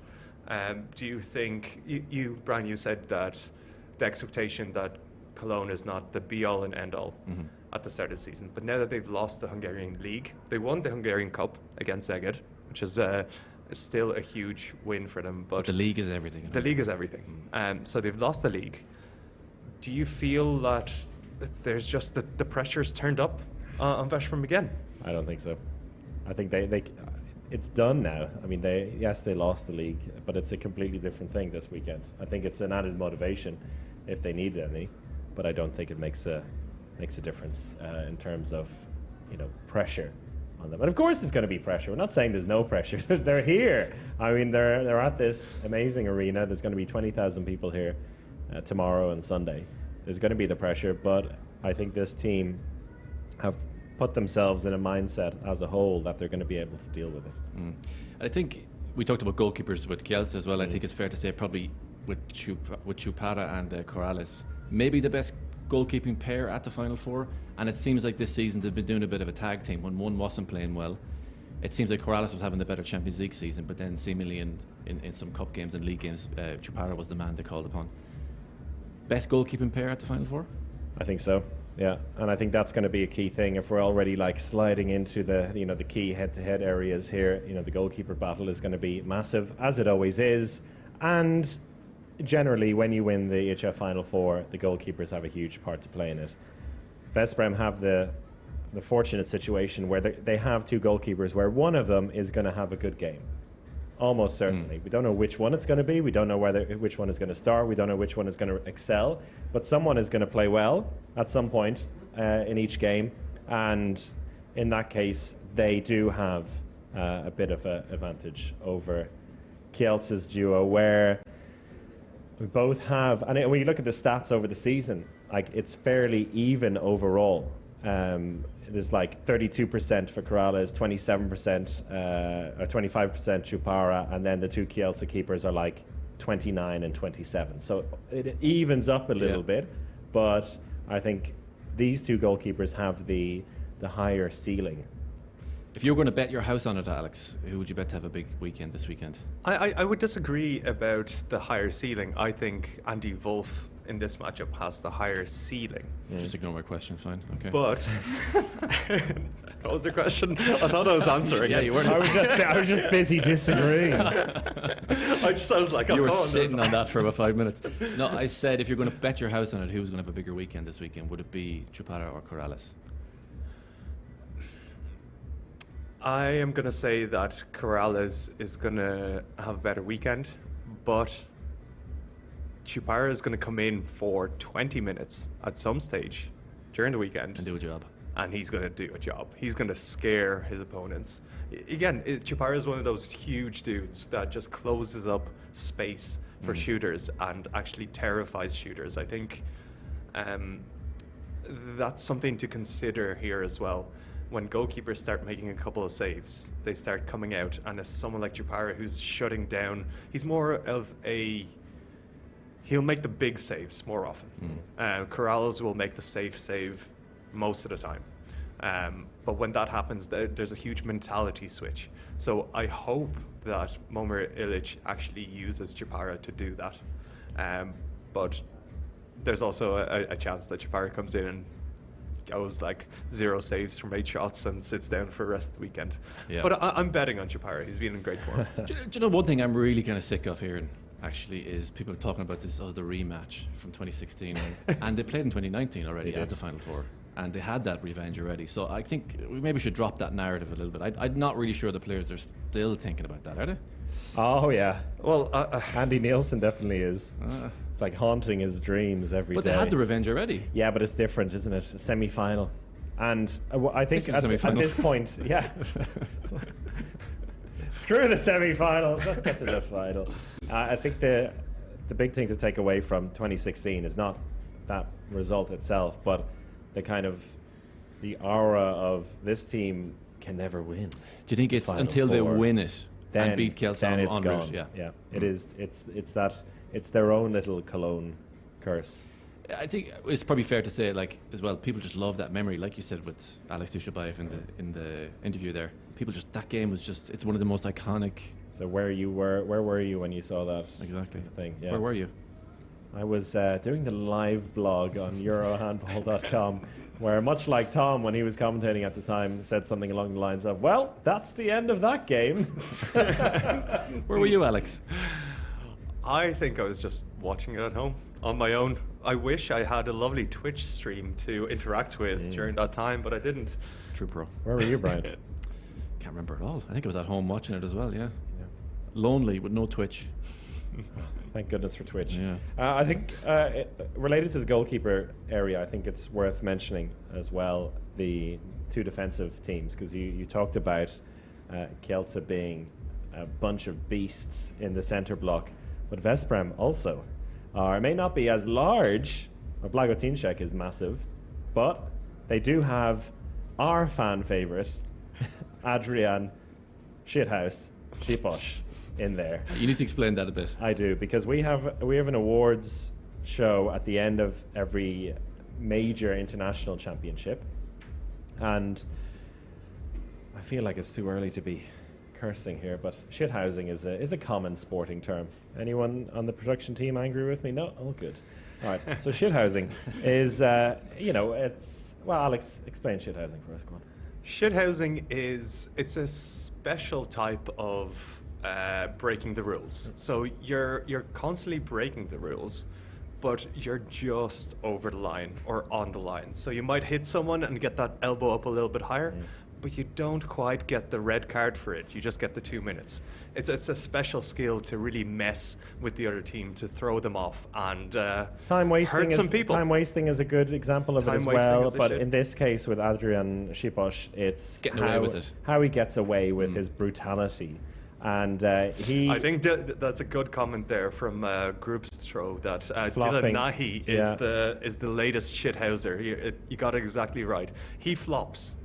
do you think you Brian? You said that the expectation that Cologne is not the be-all and end-all at the start of the season, but now that they've lost the Hungarian league, they won the Hungarian Cup against Szeged, which is still a huge win for them. But the league is everything. The league is everything. So they've lost the league. Do you feel that there's just the pressure's turned up on Veszprem again? I don't think so. I think they it's done now. I mean, they lost the league, but it's a completely different thing this weekend. I think it's an added motivation if they need any, but I don't think it makes a difference in terms of pressure on them. And of course, there's going to be pressure. We're not saying there's no pressure. They're here. I mean, they're at this amazing arena. There's going to be 20,000 people here tomorrow and Sunday. There's going to be the pressure, but I think this team have put themselves in a mindset as a whole that they're going to be able to deal with it. I think we talked about goalkeepers with Kielce as well. I think it's fair to say probably with Chupara and Corrales, maybe the best goalkeeping pair at the Final Four. And it seems like this season they've been doing a bit of a tag team. When one wasn't playing well, it seems like Corrales was having the better Champions League season, but then seemingly in some cup games and league games, Chupara was the man they called upon. Best goalkeeping pair at the Final Four? I think so. Yeah, and I think that's going to be a key thing. If we're already sliding into the key head-to-head areas here, the goalkeeper battle is going to be massive, as it always is. And generally, when you win the EHF Final Four, the goalkeepers have a huge part to play in it. Veszprem have the fortunate situation where they have 2 goalkeepers where one of them is going to have a good game. Almost certainly. We don't know which one it's going to be. We don't know which one is going to start. We don't know which one is going to excel. But someone is going to play well at some point in each game. And in that case, they do have a bit of an advantage over Kielce's duo, where we both have, and when you look at the stats over the season, it's fairly even overall. There's 32% for Corrales, 27% or 25% Chupara, and then the 2 Kielce keepers are 29 and 27. So it evens up a little bit, but I think these 2 goalkeepers have the higher ceiling. If you were going to bet your house on it, Alex, who would you bet to have a big weekend this weekend? I would disagree about the higher ceiling. I think Andy Wolf in this matchup has the higher ceiling. Just ignore my question, fine. Okay. But what was the question? I thought I was answering. Yeah, you weren't. I was just busy disagreeing. I was like, you were sitting on that for about 5 minutes. No, I said if you're going to bet your house on it, who's going to have a bigger weekend this weekend? Would it be Chupara or Corrales? I am going to say that Corrales is going to have a better weekend, but Chupara is going to come in for 20 minutes at some stage during the weekend. And do a job. And he's going to do a job. He's going to scare his opponents. Again, Chupara is one of those huge dudes that just closes up space for shooters and actually terrifies shooters. I think that's something to consider here as well. When goalkeepers start making a couple of saves, they start coming out, and as someone like Chupara who's shutting down, he's more of a he'll make the big saves more often. Corrales will make the safe save most of the time. But when that happens, there's a huge mentality switch. So I hope that Momir Ilic actually uses Chapara to do that. But there's also a chance that Chapara comes in and goes like 0 saves from 8 shots and sits down for the rest of the weekend. Yeah. But I'm betting on Chapara. He's been in great form. Do you know one thing I'm really kind of sick of hearing, actually, is people talking about this other rematch from 2016. And they played in 2019 already at the Final Four. And they had that revenge already. So I think we maybe should drop that narrative a little bit. I'm not really sure the players are still thinking about that, are they? Oh, yeah. Well, Andy Nielsen definitely is. It's like haunting his dreams every day. But they had the revenge already. Yeah, but it's different, isn't it? A semi-final. And I think This is at semi-final. this point, yeah. Screw the semi-finals. Let's get to the final. I think the big thing to take away from 2016 is not that result itself, but the kind of the aura of this team can never win. Do you think it's Final until they Four. win it Then, and beat Kielce then en it's route? gone. Yeah. It is. It's their own little Cologne curse. I think it's probably fair to say, like, as well, people just love that memory, like you said with Alex Dujshebaev in the interview there. People just, that game was just, it's one of the most iconic. So where were you when you saw that? Exactly. Thing? Yeah. Where were you? I was doing the live blog on Eurohandball.com, where much like Tom, when he was commentating at the time, said something along the lines of, "Well, that's the end of that game." Where were you, Alex? I think I was just watching it at home on my own. I wish I had a lovely Twitch stream to interact with during that time, but I didn't. True pro. Where were you, Brian? Can't remember at all. I think I was at home watching it as well, yeah. Lonely with no Twitch. Thank goodness for Twitch. Yeah. I think related to the goalkeeper area, I think it's worth mentioning as well the two defensive teams, because you talked about Kielce being a bunch of beasts in the centre block, but Vesprem also may not be as large. Blagotinšek is massive, but they do have our fan favourite, Adrian Shithouse Šipoš, in there. You need to explain that a bit. I do, because we have an awards show at the end of every major international championship, and I feel like it's too early to be cursing here, but shithousing is a common sporting term. Anyone on the production team angry with me? No? Oh, good. All right. So shithousing is, it's... Well, Alex, explain shithousing for us. Go on. Shithousing it's a special type of breaking the rules. So you're constantly breaking the rules, but you're just over the line or on the line. So you might hit someone and get that elbow up a little bit higher, but you don't quite get the red card for it. You just get the 2 minutes. It's a special skill to really mess with the other team, to throw them off and time wasting hurt some people. Time wasting is a good example of it Time as wasting well. is a But shit. in this case with Adrian Šipoš, it's Getting away with it. how he gets away with his brutality. And he... I think that's a good comment there from Group's throw, that Dylan Flopping. Nahi is the latest shithouser. You got it exactly right. He flops.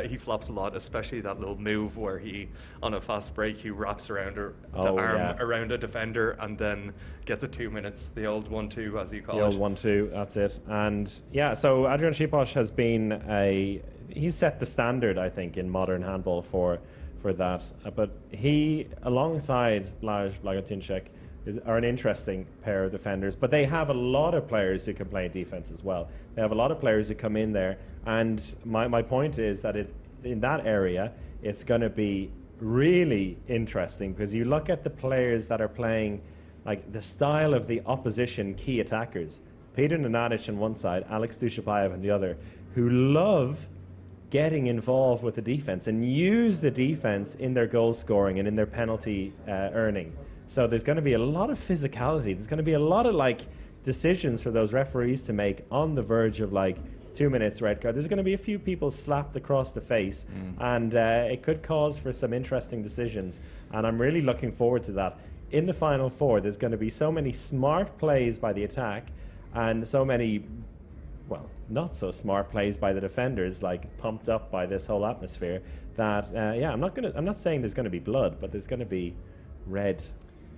He flops a lot, especially that little move where he, on a fast break, he wraps around the arm around a defender and then gets a 2 minutes. The old 1-2, as you call The it. old 1-2, that's it. And yeah, so Adrian Šipoš has been he's set the standard, I think, in modern handball for that. But he, alongside Blagotinšek, are an interesting pair of defenders. But they have a lot of players who can play defense as well. They have a lot of players who come in there. And my point is that in that area, it's going to be really interesting, because you look at the players that are playing, like the style of the opposition key attackers. Peter Nenadic on one side, Alex Dujshebaev on the other, who love getting involved with the defense and use the defense in their goal scoring and in their penalty earning. So there's going to be a lot of physicality. There's going to be a lot of decisions for those referees to make on the verge of 2 minutes red card. There's going to be a few people slapped across the face, and it could cause for some interesting decisions. And I'm really looking forward to that. In the Final Four, there's going to be so many smart plays by the attack and so many, well, not so smart plays by the defenders, pumped up by this whole atmosphere, that I'm not saying there's going to be blood, but there's going to be red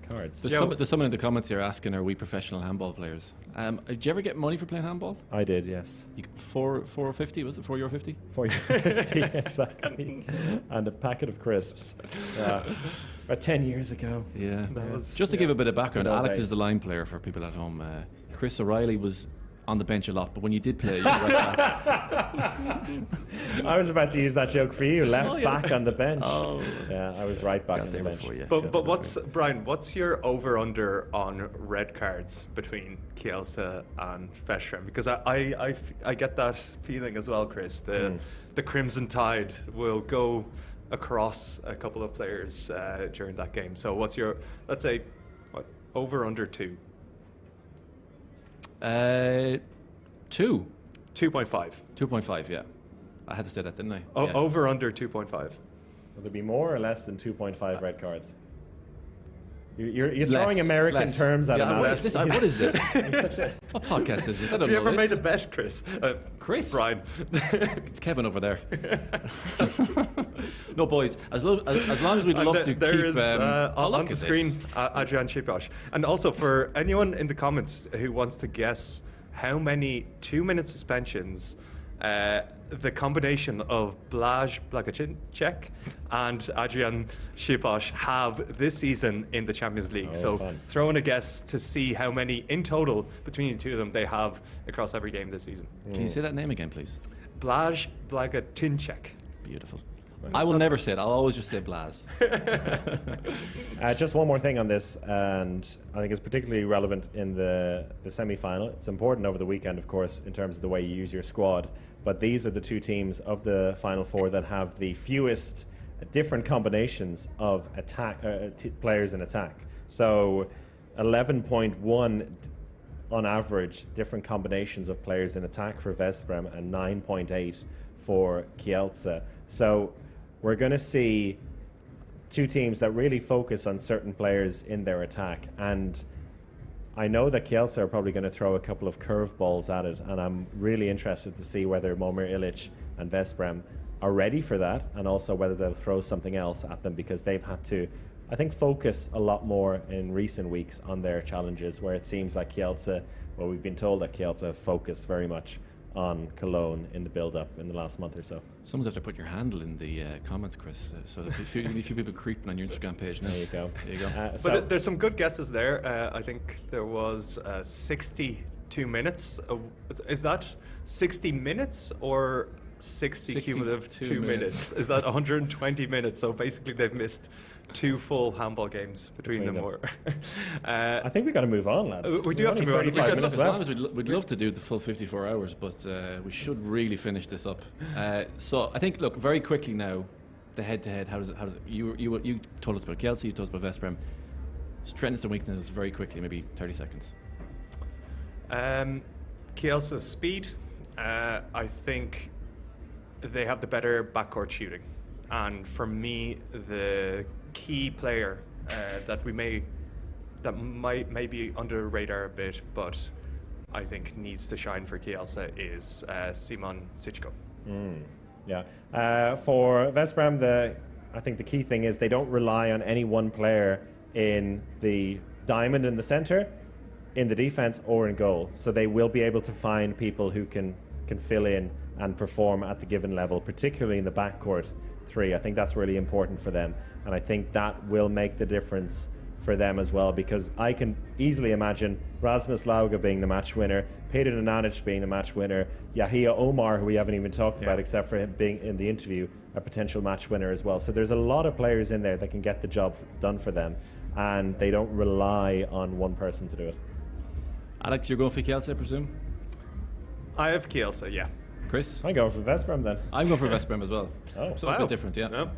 cards. There's someone in the comments here asking, are we professional handball players? Did you ever get money for playing handball? I did, yes. €4.50, was it? €4.50? €4.50, exactly. And a packet of crisps. About 10 years ago. Yeah. Just to give a bit of background, Good old Alex days. is the line player for people at home. Chris O'Reilly was on the bench a lot, but when you did play, you were right back. I was about to use that joke for you. Left back on the bench. Oh. Yeah, I was right back Got on the there bench. before you. But Brian, what's your over-under on red cards between Kielce and Veszprem? Because I get that feeling as well, Chris. The Crimson Tide will go across a couple of players during that game. So what's your, let's say, over-under 2? 2. 2.5. 2.5, yeah. I had to say that, didn't I? Yeah. Over-under 2.5. Will there be more or less than 2.5 red cards? You're throwing Less, American less. terms at him. Alex. What is this? What podcast is this? I don't Have you know ever this. made a bet, Chris? Chris? Brian. It's Kevin over there. No, boys. As long as we'd love to There keep... is on the screen Adrian Dujshebaev. And also for anyone in the comments who wants to guess how many 2-minute suspensions the combination of Blaž Blagotinček and Adrian Dujshebaev have this season in the Champions League. So fun. throw in a guess to see how many in total between the two of them they have across every game this season. Can you say that name again, please? Blaž Blagotinček. Beautiful. I will never say it. I'll always just say Blaz. Just one more thing on this, and I think it's particularly relevant in the semi-final. It's important over the weekend, of course, in terms of the way you use your squad. But these are the two teams of the Final Four that have the fewest different combinations of players in attack. So 11.1 on average different combinations of players in attack for Veszprem and 9.8 for Kielce. So we're going to see two teams that really focus on certain players in their attack. And I know that Kielce are probably going to throw a couple of curveballs at it, and I'm really interested to see whether Momir Ilic and Veszprem are ready for that, and also whether they'll throw something else at them, because they've had to, I think, focus a lot more in recent weeks on their challenges, where it seems like Kielce, well, we've been told that Kielce have focused very much on Cologne in the build-up in the last month or so. Someone's have to put your handle in the comments, Chris. So there'll be a few people creeping on your Instagram page now. There you go. There you go. But there's some good guesses there. I think there was 62 minutes. Is that 60 minutes or 60 cumulative 2 minutes? Is that 120 minutes? So basically they've missed 2 full handball games between them. I think we've got to move on, lads. We do have to move on. 35 minutes As long left. as we'd love to do the full 54 hours, but we should really finish this up. So I think, look, very quickly now, the head-to-head. How does it? You told us about Kielce. You told us about Veszprem. Strengths and weaknesses, very quickly, maybe 30 seconds. Kielce's speed. I think they have the better backcourt shooting, and for me, the key player that might be under the radar a bit, but I think needs to shine for Kielce is Simon Sichko. Yeah. For Veszprem, I think the key thing is they don't rely on any one player in the diamond in the center, in the defense, or in goal. So they will be able to find people who can fill in and perform at the given level, particularly in the backcourt three. I think that's really important for them, and I think that will make the difference for them as well, because I can easily imagine Rasmus Lauge being the match winner, Peter Nananic being the match winner, Yahia Omar, who we haven't even talked about except for him being in the interview, a potential match winner as well. So there's a lot of players in there that can get the job done for them, and they don't rely on one person to do it. Alex, you're going for Kielce, I presume? I have Kielce, yeah. Chris? I'm going for Veszprem then. I'm going for Veszprem as well. Oh, Something a bit different, yeah. No.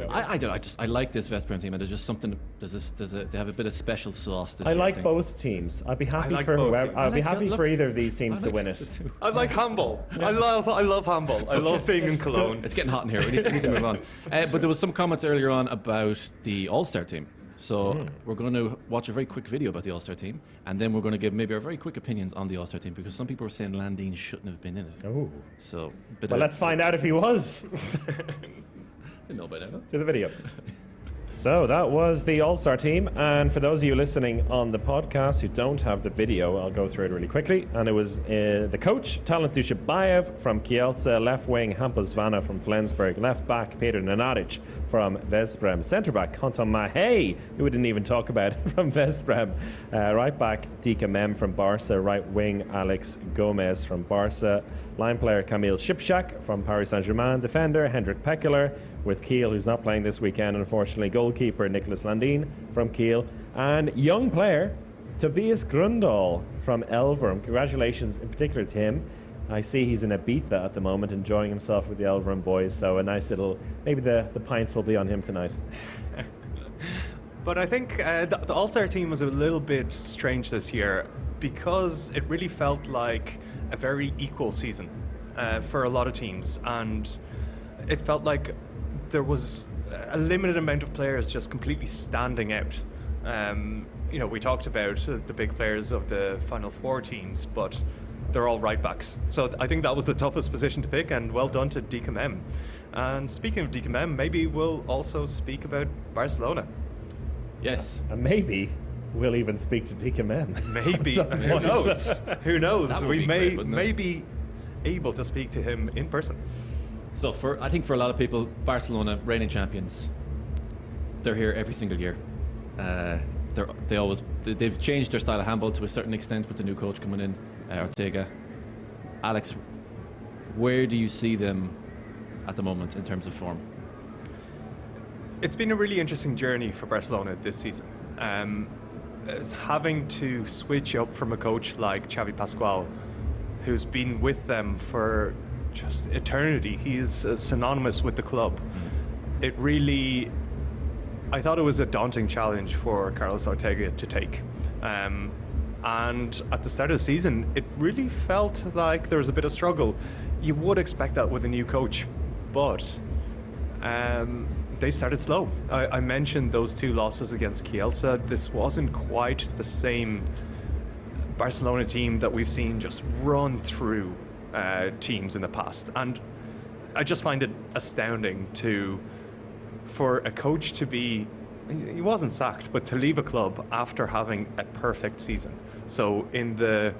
I don't know. I like this Veszprem team, and there's just something. They have a bit of special sauce. This I year, like think. both teams. I'd be happy like for both whoever. teams. I'd be I like- happy look, for either of these teams to like win the it. two. I like handball. I love handball. I love being in Cologne. It's getting hot in here. We need to move on. But there was some comments earlier on about the All-Star team. So we're going to watch a very quick video about the All-Star team, and then we're going to give maybe our very quick opinions on the All-Star team, because some people were saying Landin shouldn't have been in it. Oh. So, Well, let's find out if he was. Didn't know about that. To the video. So that was the All-Star team, and for those of you listening on the podcast who don't have the video, I'll go through it really quickly. And it was the coach, Talent Dujshebaev from Kielce, left wing Hampus Vanna from Flensburg, left back Peter Nenadic from Veszprem, centre back Konton Mahey, who we didn't even talk about, from Veszprem, right back Dika Mem from Barca, right wing Alex Gomez from Barca, line player Kamil Shipshak from Paris Saint-Germain, defender Hendrik Pekeler with Kiel, who's not playing this weekend, unfortunately, goalkeeper Nicolas Landin from Kiel, and young player Tobias Grundal from Elverum. Congratulations in particular to him. I see he's in Ibiza at the moment, enjoying himself with the Elverum boys, so a nice little, maybe the pints will be on him tonight. But I think the All-Star team was a little bit strange this year because it really felt like a very equal season for a lot of teams, and it felt like there was a limited amount of players just completely standing out. We talked about the big players of the Final Four teams, but they're all right backs. So I think that was the toughest position to pick, and well done to Dika Mem. And speaking of Dika Mem, maybe we'll also speak about Barcelona. Yes. And maybe we'll even speak to Dika Mem. Maybe. Who knows? Who knows? We may be able to speak to him in person. So I think for a lot of people, Barcelona, reigning champions, they're here every single year. They've changed their style of handball to a certain extent with the new coach coming in, Ortega. Alex, where do you see them at the moment in terms of form? It's been a really interesting journey for Barcelona this season. Having to switch up from a coach like Xavi Pascual, who's been with them for just eternity. He is synonymous with the club. I thought it was a daunting challenge for Carlos Ortega to take. And at the start of the season, it really felt like there was a bit of struggle. You would expect that with a new coach, but they started slow. I mentioned those two losses against Kielce. This wasn't quite the same Barcelona team that we've seen just run through teams in the past, and I just find it astounding for a coach to be, he wasn't sacked, but to leave a club after having a perfect season. So in the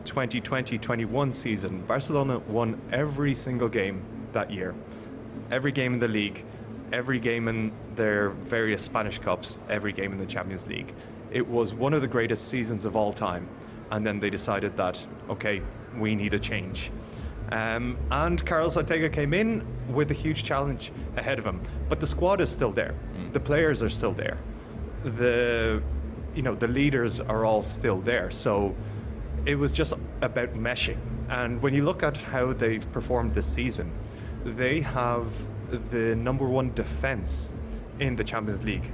2020-21 season, Barcelona won every single game that year, every game in the league, every game in their various Spanish cups, every game in the Champions League. It was one of the greatest seasons of all time. And then they decided that, okay, we need a change. And Carlos Ortega came in with a huge challenge ahead of him. But the squad is still there. The players are still there. The leaders are all still there. So it was just about meshing. And when you look at how they've performed this season, they have the number one defense in the Champions League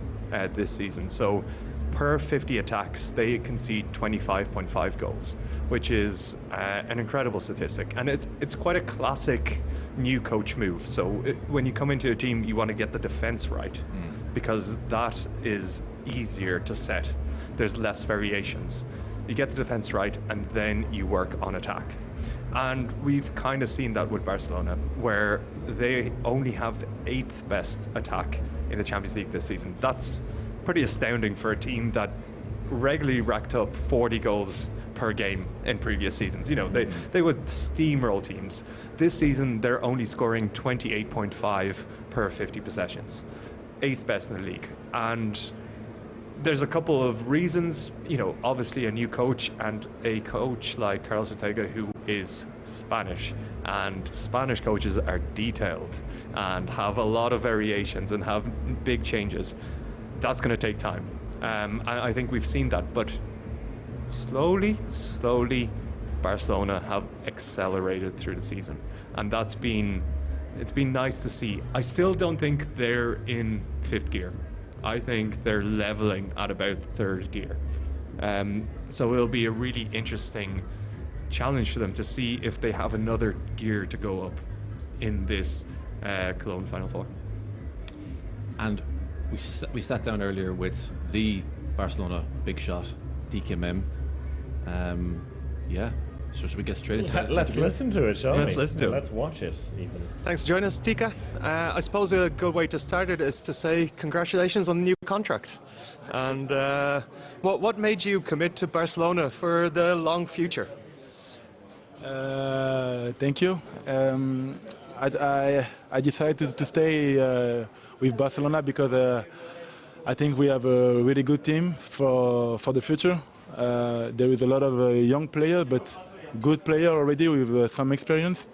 this season. So per 50 attacks, they concede 25.5 goals, which is an incredible statistic. And it's quite a classic new coach move. So when you come into a team, you want to get the defense right, because that is easier to set. There's less variations. You get the defense right, and then you work on attack. And we've kind of seen that with Barcelona, where they only have the 8th best attack in the Champions League this season. That's pretty astounding for a team that regularly racked up 40 goals per game in previous seasons. They would steamroll teams. This season, they're only scoring 28.5 per 50 possessions. 8th best in the league. And there's a couple of reasons. Obviously a new coach, and a coach like Carlos Ortega, who is Spanish. And Spanish coaches are detailed and have a lot of variations and have big changes. That's going to take time. I think we've seen that, but slowly, Barcelona have accelerated through the season, and it's been nice to see. I still don't think they're in 5th gear. I think they're leveling at about 3rd gear. So it'll be a really interesting challenge for them to see if they have another gear to go up in this Cologne Final Four. And we sat down earlier with the Barcelona big shot, Dika Mem. So should we get straight into it? Let's listen to it, shall we? Let's listen to it. Let's watch it, even. Thanks for joining us, Dika. I suppose a good way to start it is to say congratulations on the new contract. And what made you commit to Barcelona for the long future? Thank you. I decided to stay with Barcelona because I think we have a really good team for the future. There is a lot of young players, but good player already with some experience.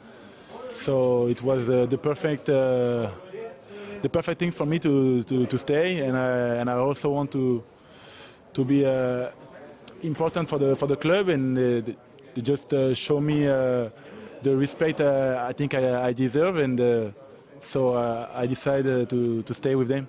So it was the perfect thing for me to stay, and I also want to be important for the club, and they just show me the respect I think I deserve, and so I decided to stay with them.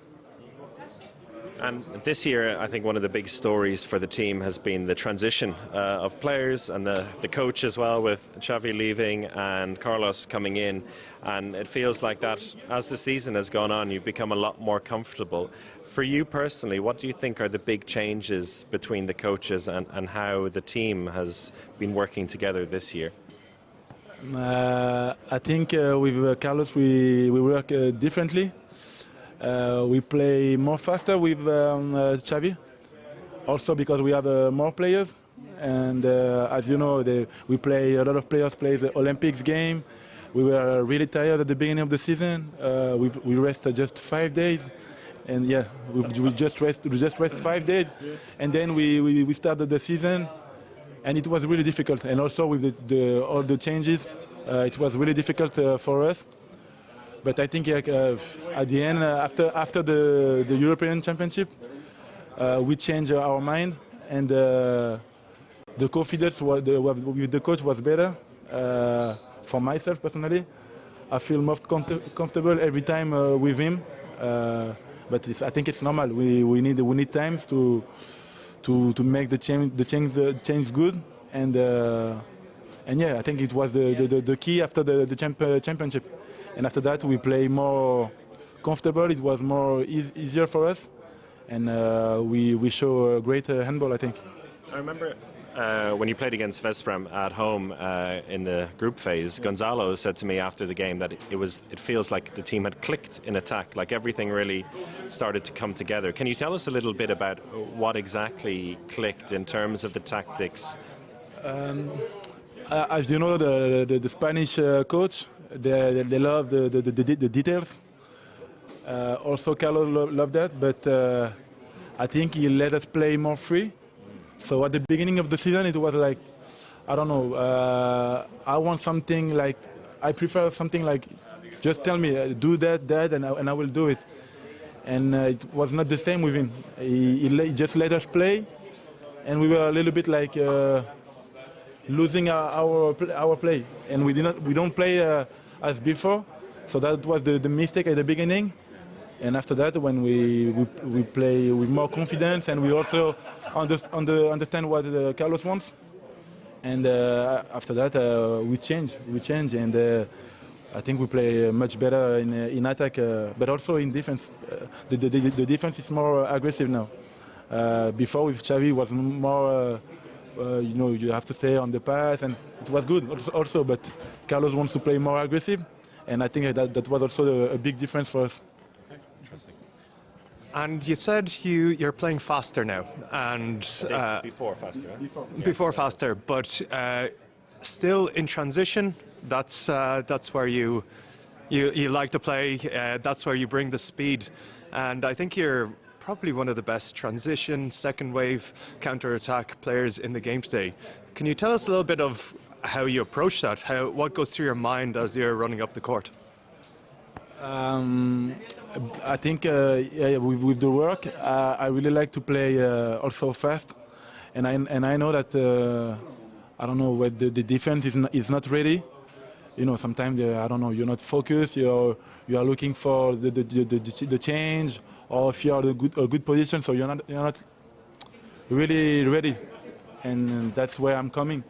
And this year, I think one of the big stories for the team has been the transition of players and the coach as well, with Xavi leaving and Carlos coming in. And it feels like that as the season has gone on, you've become a lot more comfortable. For you personally, what do you think are the big changes between the coaches and how the team has been working together this year? I think with Carlos we work differently. We play more faster with Xavi, also because we have more players, and as you know, we play a lot of players play the Olympics game. We were really tired at the beginning of the season. We rested just 5 days, and yeah, we just rest 5 days, and then we started the season, and it was really difficult. And also with all the changes, it was really difficult for us. But I think at the end, after the European Championship, we changed our mind, and the confidence with the coach was better. For myself personally, I feel more comfortable every time with him. But I think it's normal. We need times to make the change good, and yeah, I think it was the key after the championship. And after that, we play more comfortable. It was more easier for us, and we show a great handball, I think. I remember when you played against Veszprém at home in the group phase, Gonzalo said to me after the game that it feels like the team had clicked in attack, like everything really started to come together. Can you tell us a little bit about what exactly clicked in terms of the tactics? As you know, the Spanish coach, they love the details. Also, Carlos loved that, but I think he let us play more free. So at the beginning of the season, it was like, I don't know, I want something like, I prefer something like, just tell me, do that, and I will do it. And it was not the same with him. He just let us play, and we were a little bit like losing our play, and we don't play as before. So that was the mistake at the beginning. And after that, when we play with more confidence, and we also understand what Carlos wants, and after that we change, and I think we play much better in attack, but also in defense. The defense is more aggressive now. Before with Xavi was more, you have to stay on the pass, and it was good also. But Carlos wants to play more aggressive, and I think that was also a big difference for us. Interesting. And you said you're playing faster now, and Before faster. Right? before faster, but still in transition. That's where you like to play. That's where you bring the speed, and I think you're probably one of the best transition, second wave, counter-attack players in the game today. Can you tell us a little bit of how you approach that? What goes through your mind as you're running up the court? I think with the work, I really like to play also fast, and I know that I don't know when the defense is not ready. Sometimes I don't know, you're not focused. You are looking for the change, or if you are a good position, so you're not really ready, and that's where I'm coming.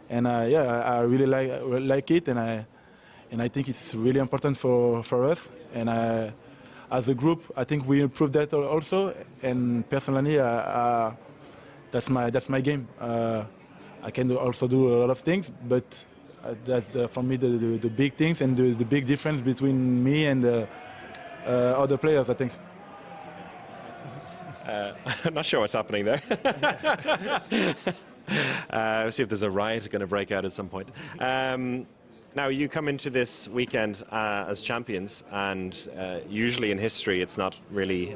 And I really like it, and I think it's really important for us. And as a group, I think we improved that also. And personally, that's my game. I can also do a lot of things, but that's for me the big things and the big difference between me and other players, I think. I'm not sure what's happening there. Let's see if there's a riot going to break out at some point. Now, you come into this weekend as champions, and usually in history it's not really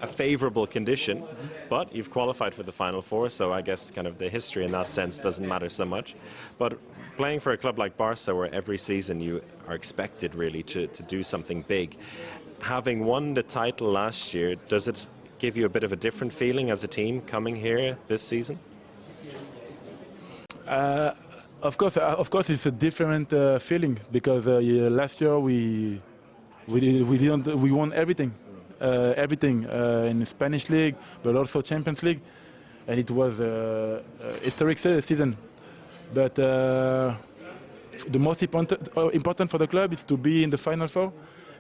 a favourable condition, but you've qualified for the Final Four, so I guess kind of the history in that sense doesn't matter so much. But playing for a club like Barca, where every season you are expected really to do something big, having won the title last year, does it give you a bit of a different feeling as a team coming here this season? Of course, it's a different feeling because last year we won everything in the Spanish league, but also Champions League, and it was a historic season. But the most important for the club is to be in the Final Four,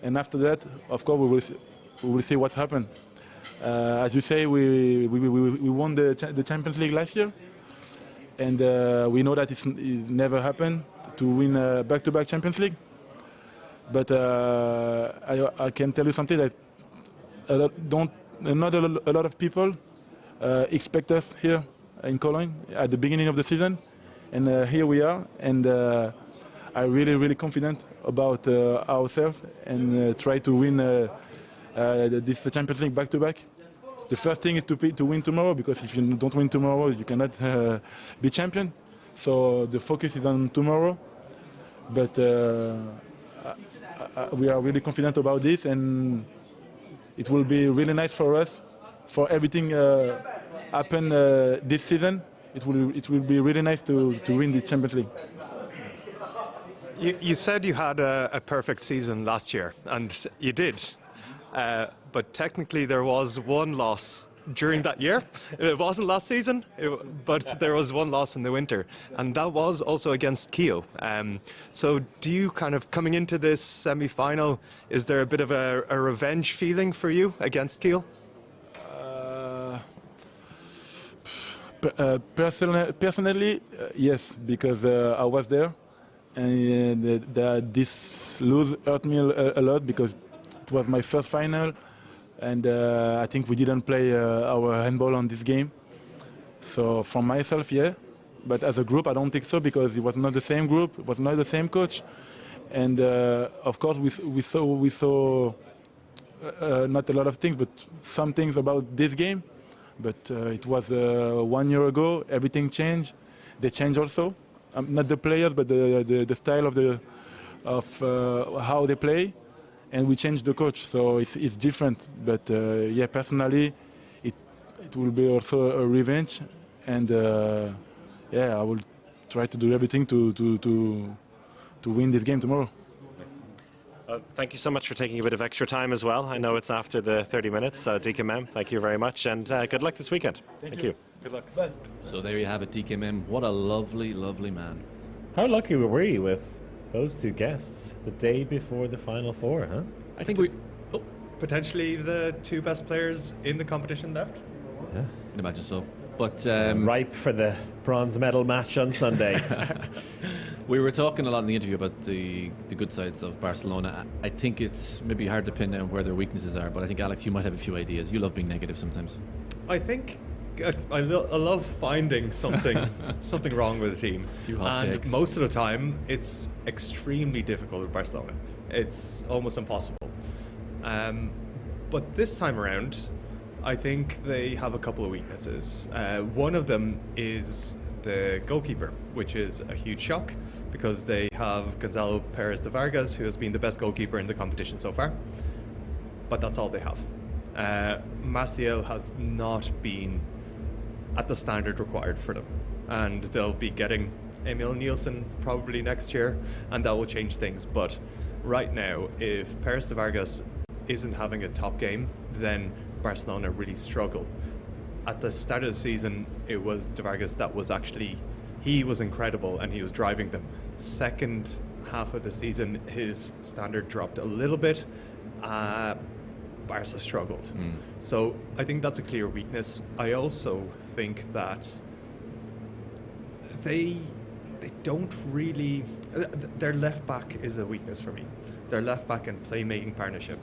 and after that, of course, we will see what happens. As you say, we won the Champions League last year. And we know that it never happened to win back-to-back Champions League. But I can tell you something that not a lot of people expect us here in Cologne at the beginning of the season. And here we are. And I'm really confident about ourselves and try to win this Champions League back-to-back. The first thing is to win tomorrow, because if you don't win tomorrow, you cannot be champion. So the focus is on tomorrow. But we are really confident about this, and it will be really nice for us, for everything happen this season. It will be really nice to win the Champions League. You said you had a perfect season last year, and you did. But technically there was one loss during that year. It wasn't last season, but there was one loss in the winter, and that was also against Kiel. So do you kind of, coming into this semi-final, is there a bit of a revenge feeling for you against Kiel? Personally, yes, because I was there, and this lose hurt me a lot because it was my first final, and I think we didn't play our handball on this game. So for myself, yeah, but as a group, I don't think so, because it was not the same group, it was not the same coach, and of course we saw not a lot of things, but some things about this game. But it was 1 year ago. Everything changed. They changed also, not the players, but the style of how they play. And we changed the coach, so it's different. But yeah, personally, it will be also a revenge, and yeah, I will try to do everything to win this game tomorrow. Thank you so much for taking a bit of extra time as well. I know it's after the 30 minutes. Dika Mem, thank you very much, and good luck this weekend. Thank you. Good luck. Bye. So there you have it, Dika Mem. What a lovely, lovely man. How lucky were you with those two guests the day before the Final Four, huh? I think we... Oh, Potentially the two best players in the competition left. Yeah. I can imagine so. But Ripe for the bronze medal match on Sunday. we were talking a lot in the interview about the good sides of Barcelona. I think it's maybe hard to pin down where their weaknesses are, but I think, Alex, you might have a few ideas. You love being negative sometimes. I think I love finding something wrong with the team. Few hot and takes. most of the time, it's extremely difficult with Barcelona. It's almost impossible. But this time around, I think they have a couple of weaknesses. One of them is the goalkeeper, which is a huge shock because they have Gonzalo Perez de Vargas, who has been the best goalkeeper in the competition so far. But that's all they have. Maciel has not been at the standard required for them, and they'll be getting Emil Nielsen probably next year, and that will change things. But right now, if Perez de Vargas isn't having a top game, then Barcelona really struggle. At the start of the season, it was de Vargas that was actually, he was incredible and he was driving them. Second half of the season, his standard dropped a little bit. Barca struggled. So I think that's a clear weakness. I also think that they don't really. Their left back is a weakness for me. Their left back and playmaking partnership.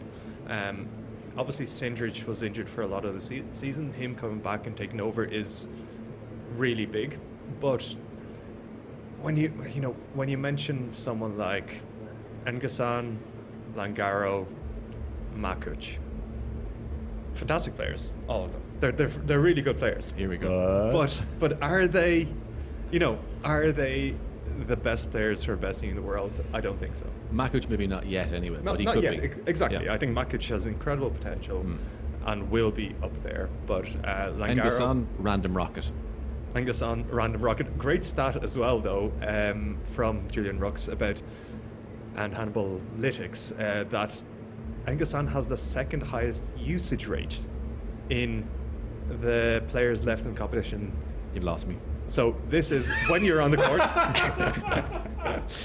Obviously, Sindrich was injured for a lot of the season. Him coming back and taking over is really big. But when you mention someone like N'Guessan, Langaro, Makuch, fantastic players, all of them. They're really good players. Here we go. But are they, are they the best players for best team in the world? I don't think so. Makuch maybe not yet anyway, but he not could yet. be. Exactly. Yeah. I think Makuch has incredible potential and will be up there. But Langaro, N'Guessan, random rocket. N'Guessan, random rocket. Great stat as well, though, from Julian Rux about and Hannibal Lytics that N'Guessan has the second highest usage rate in the players left in the competition. You've lost me. So this is when you're on the court.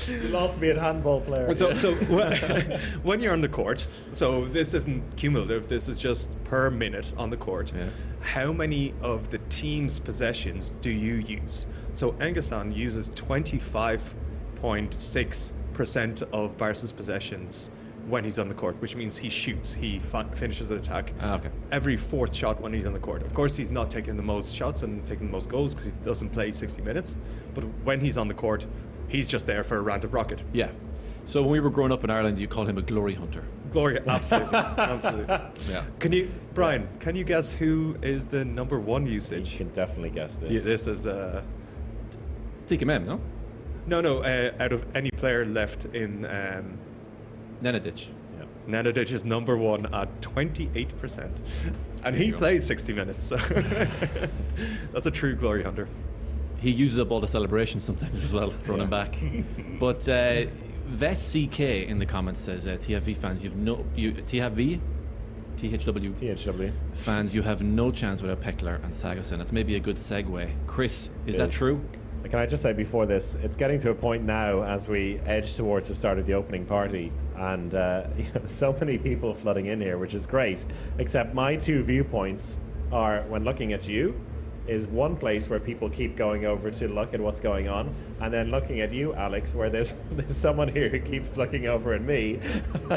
You lost me at handball player. So when you're on the court, so this isn't cumulative, this is just per minute on the court. Yeah. How many of the team's possessions do you use? So N'Guessan uses 25.6% of Barca's possessions when he's on the court, which means he shoots, he finishes an attack. Okay. Every fourth shot when he's on the court. Of course, he's not taking the most shots and taking the most goals because he doesn't play 60 minutes. But when he's on the court, he's just there for a random rocket. Yeah. So when we were growing up in Ireland, you called him a glory hunter. Gloria, absolutely, absolutely. Yeah. Brian, can you guess who is the number one You usage? can definitely guess this. Yeah, this is Dika Mem, no? no. Out of any player left in Nenadic. Nenadic is number one at 28%, and he go. plays 60 minutes. So that's a true glory hunter. He uses up all the celebrations sometimes as well, running back. But Ves CK in the comments says, TFV fans, THW THW. fans, you have no chance without Pekler and Sagosen. That's maybe a good segue. Chris, is that true? Can I just say before this, it's getting to a point now as we edge towards the start of the opening party, and so many people flooding in here, which is great. Except my two viewpoints are, when looking at you, is one place where people keep going over to look at what's going on, and then looking at you, Alex, where there's someone here who keeps looking over at me.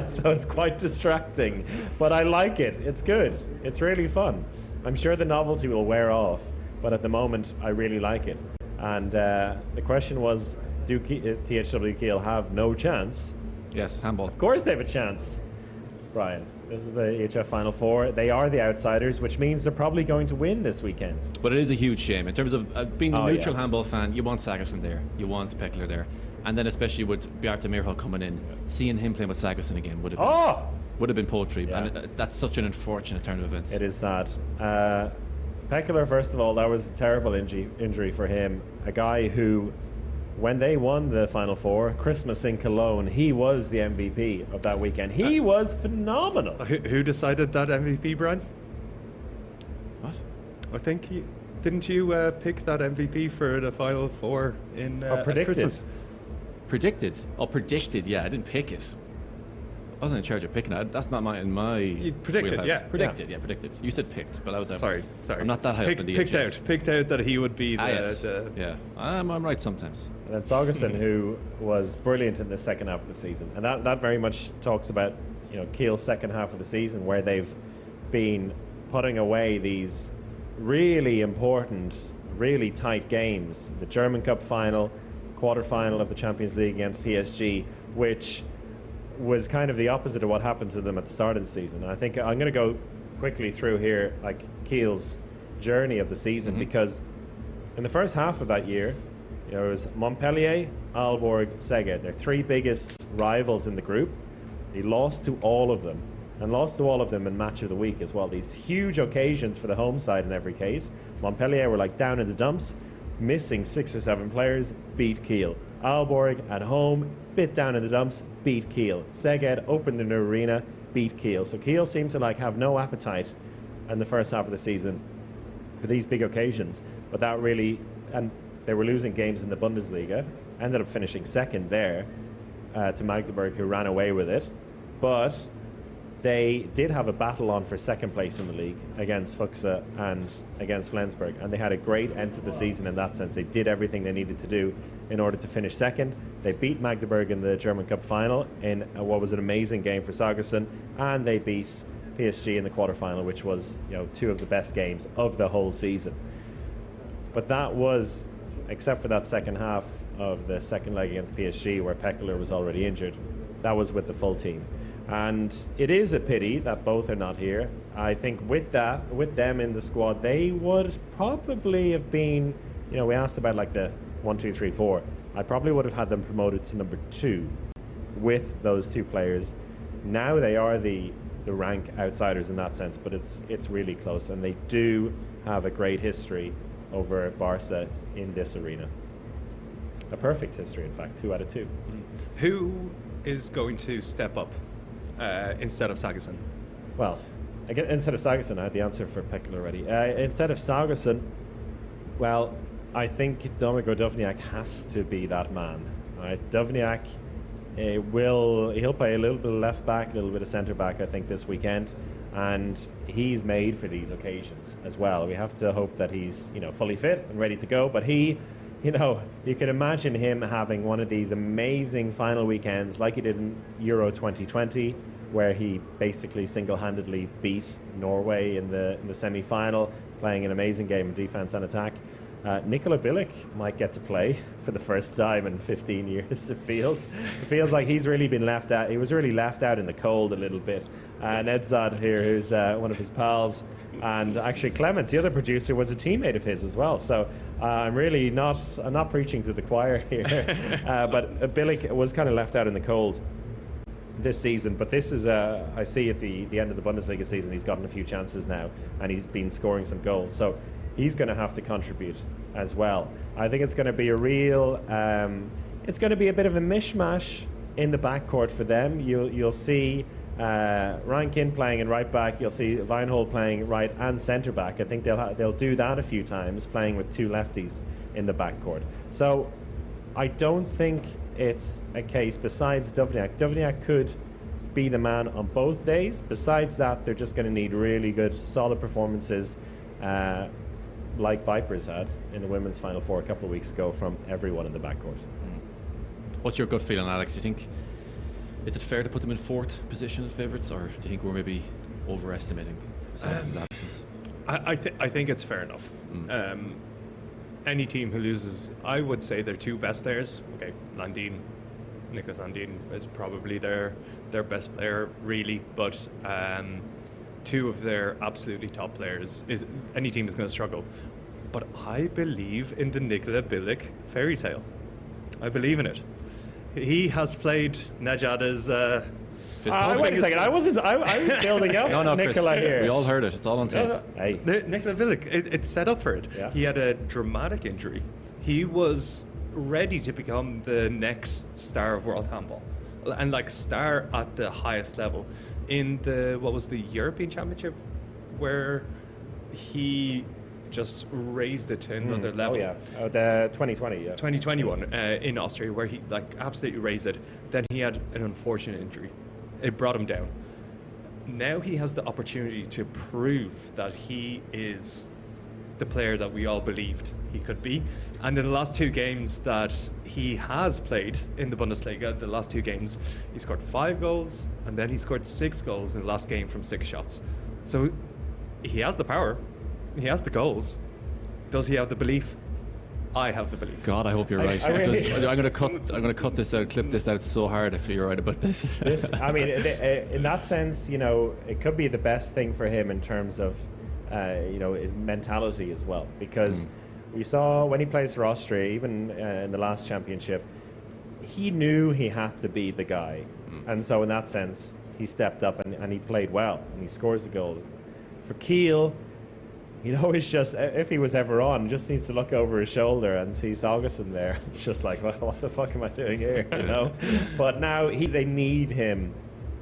So it's quite distracting, but I like it. It's good. It's really fun. I'm sure the novelty will wear off, but at the moment, I really like it. And the question was, do THW Kiel have no chance? Yes, handball. Of course they have a chance, Brian. This is the EHF Final4. They are the outsiders, which means they're probably going to win this weekend. But it is a huge shame. In terms of being a neutral yeah. handball fan, you want Sagosen there, you want Pekler there. And then especially with Bjarte Myrhol coming in, seeing him playing with Sagosen again would have been poetry. Yeah. And that's such an unfortunate turn of events. It is sad. Pekler, first of all, that was a terrible injury for him. A guy who, when they won the Final Four, Christmas in Cologne, he was the MVP of that weekend. He was phenomenal. Who decided that MVP, Brian? What? I think didn't you pick that MVP for the Final Four in at predicted. Christmas? Predicted? Oh, predicted, yeah. I didn't pick it. I wasn't in charge of picking it. That's not in my You predicted, wheelhouse. yeah. Predicted. You said picked, but I was out. Sorry. I'm not that high up in the EHF. Picked out that he would be the. Yes. Yeah. I'm right sometimes. And then Sagosen, who was brilliant in the second half of the season. And that very much talks about, Kiel's second half of the season, where they've been putting away these really important, really tight games. The German Cup final, quarter-final of the Champions League against PSG, which was kind of the opposite of what happened to them at the start of the season. I think I'm going to go quickly through here, like Kiel's journey of the season, because in the first half of that year, it was Montpellier, Aalborg, Szeged. They're three biggest rivals in the group. He lost to all of them, and lost to all of them in match of the week as well. These huge occasions for the home side in every case. Montpellier were like down in the dumps, missing 6 or 7 players, beat Kiel. Aalborg at home, bit down in the dumps, beat Kiel. Szeged opened the new arena, beat Kiel. So Kiel seemed to have no appetite in the first half of the season for these big occasions. But that really, and they were losing games in the Bundesliga, ended up finishing second there to Magdeburg, who ran away with it. But they did have a battle on for second place in the league against Fuchse and against Flensburg, and they had a great end to the season in that sense. They did everything they needed to do in order to finish second. They beat Magdeburg in the German Cup final in what was an amazing game for Sagerson, and they beat PSG in the quarterfinal, which was, you know, two of the best games of the whole season. But that was, except for that second half of the second leg against PSG where Pekeler was already injured, that was with the full team. And it is a pity that both are not here. I think with them in the squad, they would probably have been, you know, we asked about like the 1, 2, 3, 4. I probably would have had them promoted to number 2 with those two players. Now they are the rank outsiders in that sense, but it's really close, and they do have a great history over Barca in this arena. A perfect history, in fact, 2 out of 2. Who is going to step up instead of Sagerson? Well, again, instead of Sagerson, I had the answer for Pekeler already. Instead of Sagerson, well, I think Domagoj Duvniak has to be that man. All right, Duvniak he'll play a little bit of left back, a little bit of centre back, I think, this weekend, and he's made for these occasions as well. We have to hope that he's, you know, fully fit and ready to go. But he, you know, you can imagine him having one of these amazing final weekends like he did in Euro 2020, where he basically single-handedly beat Norway in the semi-final, playing an amazing game of defense and attack. Nikola Bilic might get to play for the first time in 15 years, it feels. It feels like he's really been left out. He was really left out in the cold a little bit. Edzard here, who's one of his pals, and actually Clements, the other producer, was a teammate of his as well. So I'm not preaching to the choir here. But Bilic was kind of left out in the cold this season, but this is I see at the end of the Bundesliga season he's gotten a few chances now, and he's been scoring some goals. So he's going to have to contribute as well. I think it's going to be a real, it's going to be a bit of a mishmash in the backcourt for them. You'll see Rankin playing in right back. You'll see Weinhold playing right and centre back. I think they'll do that a few times, playing with two lefties in the backcourt. So I don't think it's a case. Besides Duvniak could be the man on both days. Besides that, they're just going to need really good, solid performances, like Vipers had in the women's Final Four a couple of weeks ago, from everyone in the backcourt. What's your gut feeling, Alex? Do you think, is it fair to put them in 4th position as favourites, or do you think we're maybe overestimating Sagerson's absence? I think it's fair enough. Any team who loses, I would say their 2 best players. Okay, Niklas Landin is probably their best player, really, but 2 of their absolutely top players, any team is going to struggle. But I believe in the Nikola Bilic fairy tale. I believe in it. He has played Nejada's wait a second, I was building up no, Nikola Chris, here. we all heard it, it's all on tape. Hey. Nikola Bilic, it's set up for it. Yeah. He had a dramatic injury. He was ready to become the next star of world handball, and like star at the highest level in the European Championship, where he just raised it to another level. Oh yeah, the 2020. Yeah. 2021 in Austria, where he like absolutely raised it. Then he had an unfortunate injury. It brought him down. Now he has the opportunity to prove that he is the player that we all believed he could be. And in the last 2 games that he has played in the Bundesliga, the last 2 games, he scored 5 goals, and then he scored 6 goals in the last game from 6 shots. So he has the power, he has the goals. Does he have the belief? I have the belief. God, I hope you're right. really- I'm going to cut this out, clip this out so hard if you're right about this. I mean, in that sense, you know, it could be the best thing for him in terms of, you know, his mentality as well. Because we saw when he plays for Austria, even in the last championship, he knew he had to be the guy. And so in that sense, he stepped up and he played well, and he scores the goals. For Kiel, he'd always just, if he was ever on, just needs to look over his shoulder and see Sagerson there. It's just like, well, what the fuck am I doing here, you know? But now they need him.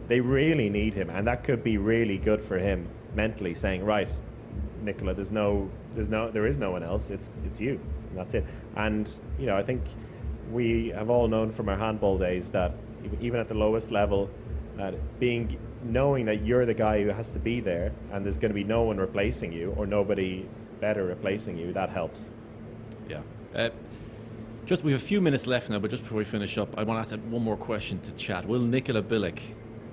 They really need him, and that could be really good for him mentally, saying, right, Nikola, there is no one else. It's you. And that's it. And you know, I think we have all known from our handball days that even at the lowest level, that knowing that you're the guy who has to be there, and there's going to be no one replacing you or nobody better replacing you, that helps. Yeah. Just we have a few minutes left now, but just before we finish up, I want to ask one more question to chat. Will Nikola Bilic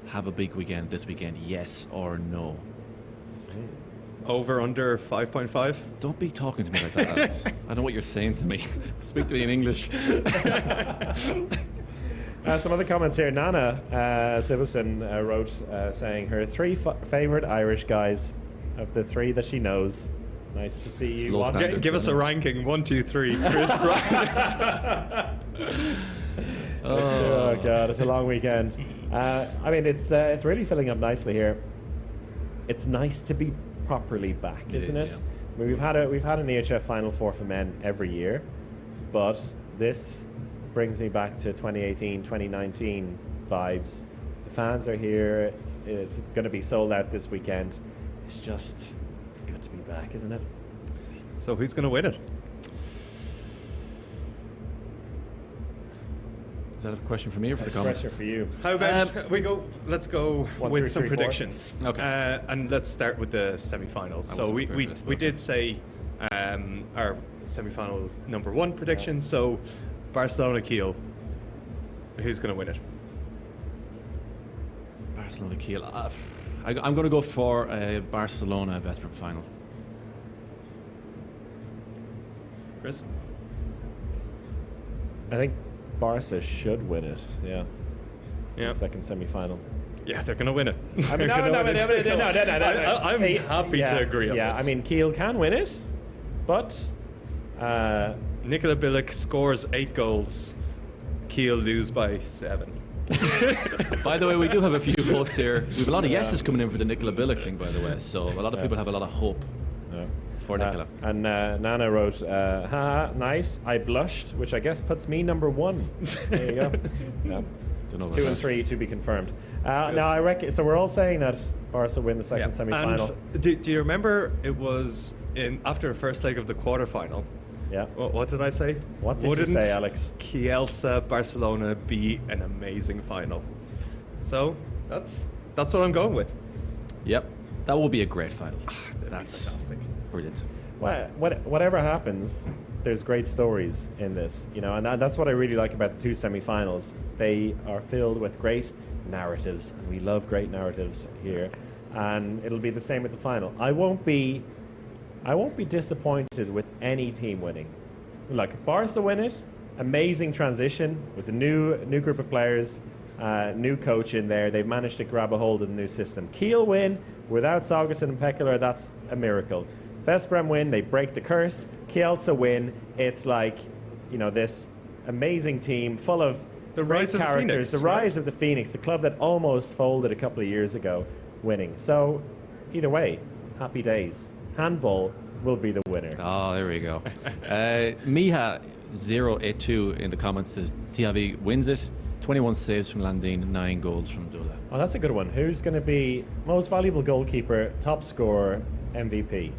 have a big weekend this weekend? Yes or no? Over under 5.5. Don't be talking to me like that, Alex. I know what you're saying to me. Speak to me in English. Some other comments here. Nana Sivison wrote saying her three favourite Irish guys of the three that she knows. Nice to see you. Slow standards, Give us a ranking. 1, 2, 3. Chris, Brian. Oh God, it's a long weekend. I mean, it's really filling up nicely here. It's nice to be properly back, isn't it? Yeah. I mean, we've had an EHF Final 4 for men every year, but this brings me back to 2018, 2019 vibes. The fans are here. It's going to be sold out this weekend. It's good to be back, isn't it? So who's going to win it? Is that a question for me or for the comments? Pressure for you. How about let's go 1, with 2, some 3, 4. predictions. Okay. And let's start with the semi-finals. So wasn't prepared for this, we but did say our semi-final number 1 prediction. So Barcelona Kiel. Who's going to win it? Barcelona Kiel. I'm going to go for a Barcelona Veszprem final. Chris? I think Barca should win it. Yeah. Yeah. Second semi-final. Yeah, they're going to win it. I mean, no. I'm happy to agree on yeah, this. I mean, Kiel can win it, but Nikola Bilic scores 8 goals. Kiel lose by 7. By the way, we do have a few votes here. We have a lot of yeses coming in for the Nikola Bilic thing, by the way. So a lot of people have a lot of hope for Nikola. And Nana wrote, haha, nice, I blushed, which I guess puts me number 1. There you go. Yeah. Don't know about 2 and that. 3 to be confirmed. Now, I reckon, so we're all saying that Barca win the second semi-final. And do you remember it was after the first leg of the quarterfinal? Yeah. What did I say? What did Wouldn't you say, Alex? Kielce Barcelona be an amazing final? So that's what I'm going with. Yep, that will be a great final. That's fantastic. Brilliant. Well, whatever happens, there's great stories in this, and that's what I really like about the 2 semi-finals. They are filled with great narratives, and we love great narratives here. And it'll be the same with the final. I won't be disappointed with any team winning. Look, Barca win it, amazing transition with a new group of players, new coach in there. They've managed to grab a hold of the new system. Kiel win without Saugerson and Pekkeler. That's a miracle. Veszprem win, they break the curse. Kielce win, it's like, this amazing team full of The great rise of the characters. Phoenix, The rise of the Phoenix, the club that almost folded a couple of years ago, winning. So, either way, happy days. Handball will be the winner. Oh, there we go. Miha082 in the comments says THV wins it. 21 saves from Landine, 9 goals from Dula. Oh, that's a good one. Who's going to be most valuable goalkeeper, top scorer, MVP?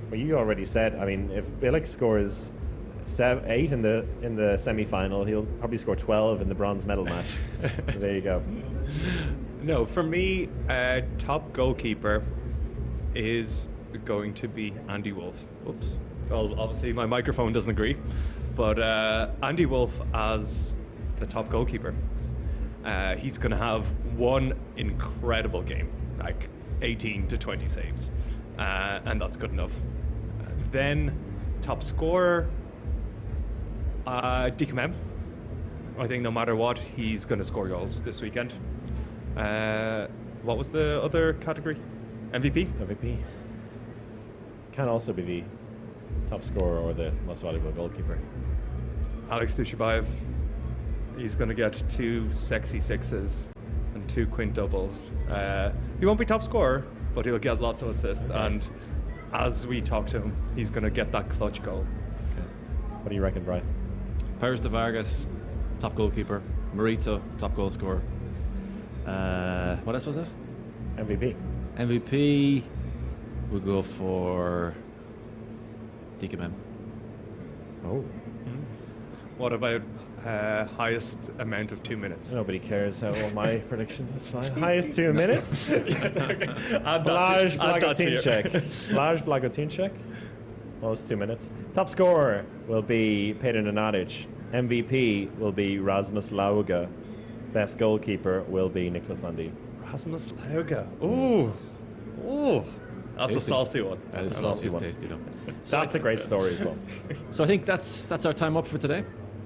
Well, you already said. I mean, if Bilic scores 8 in the semi-final, he'll probably score 12 in the bronze medal match. So there you go. No, for me, top goalkeeper is going to be Andy Wolf. Oops. Well, obviously my microphone doesn't agree, but Andy Wolf as the top goalkeeper. He's going to have one incredible game, like 18 to 20 saves, and that's good enough. Then top scorer, Dika. I think no matter what, he's going to score goals this weekend. What was the other category? MVP? MVP. Can also be the top scorer or the most valuable goalkeeper. Alex Dujshebaev. He's going to get 2 sexy 6s and 2 quintuples. He won't be top scorer, but he'll get lots of assists. Okay. And as we talk to him, he's going to get that clutch goal. Okay. What do you reckon, Brian? Pires de Vargas, top goalkeeper. Marito, top goal scorer. What else was it? MVP. MVP, we'll go for Dika. Oh. What about highest amount of 2 minutes? Nobody cares how all my predictions is fine. Highest 2 minutes. Add Blaž that to your- Blagotinšek. Blaž Blagotinšek. Most 2 minutes. Top scorer will be Peter Nenadic. MVP will be Rasmus Lauge. Best goalkeeper will be Niklas Landin. Rasmus Lauge. Ooh. That's a Tasty. saucy one. That is a saucy one. tasty though. That's a great story as well. So I think that's our time up for today.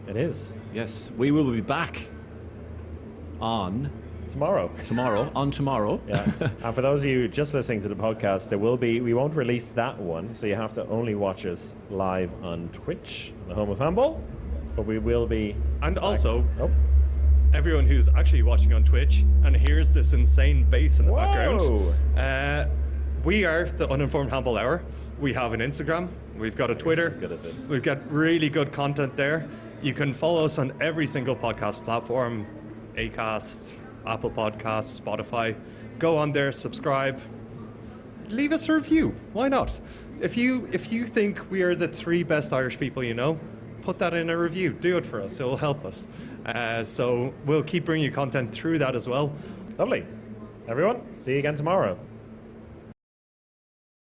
It is. Yes, we will be back on Tomorrow. tomorrow. Yeah. And for those of you just listening to the podcast, we won't release that one, so you have to only watch us live on Twitch, the home of handball. But we will be. And also, Oh. everyone who's actually watching on Twitch and hears this insane bass in the Whoa. background, we are the Uninformed Handball Hour. We have an Instagram. We've got a Twitter. so good at this. We've got really good content there. You can follow us on every single podcast platform, Acast, Apple Podcasts, Spotify. Go on there, subscribe, leave us a review. Why not? If you think we are the 3 best Irish people you know, put that in a review. Do it for us. It will help us. So we'll keep bringing you content through that as well. Lovely. Everyone, see you again tomorrow.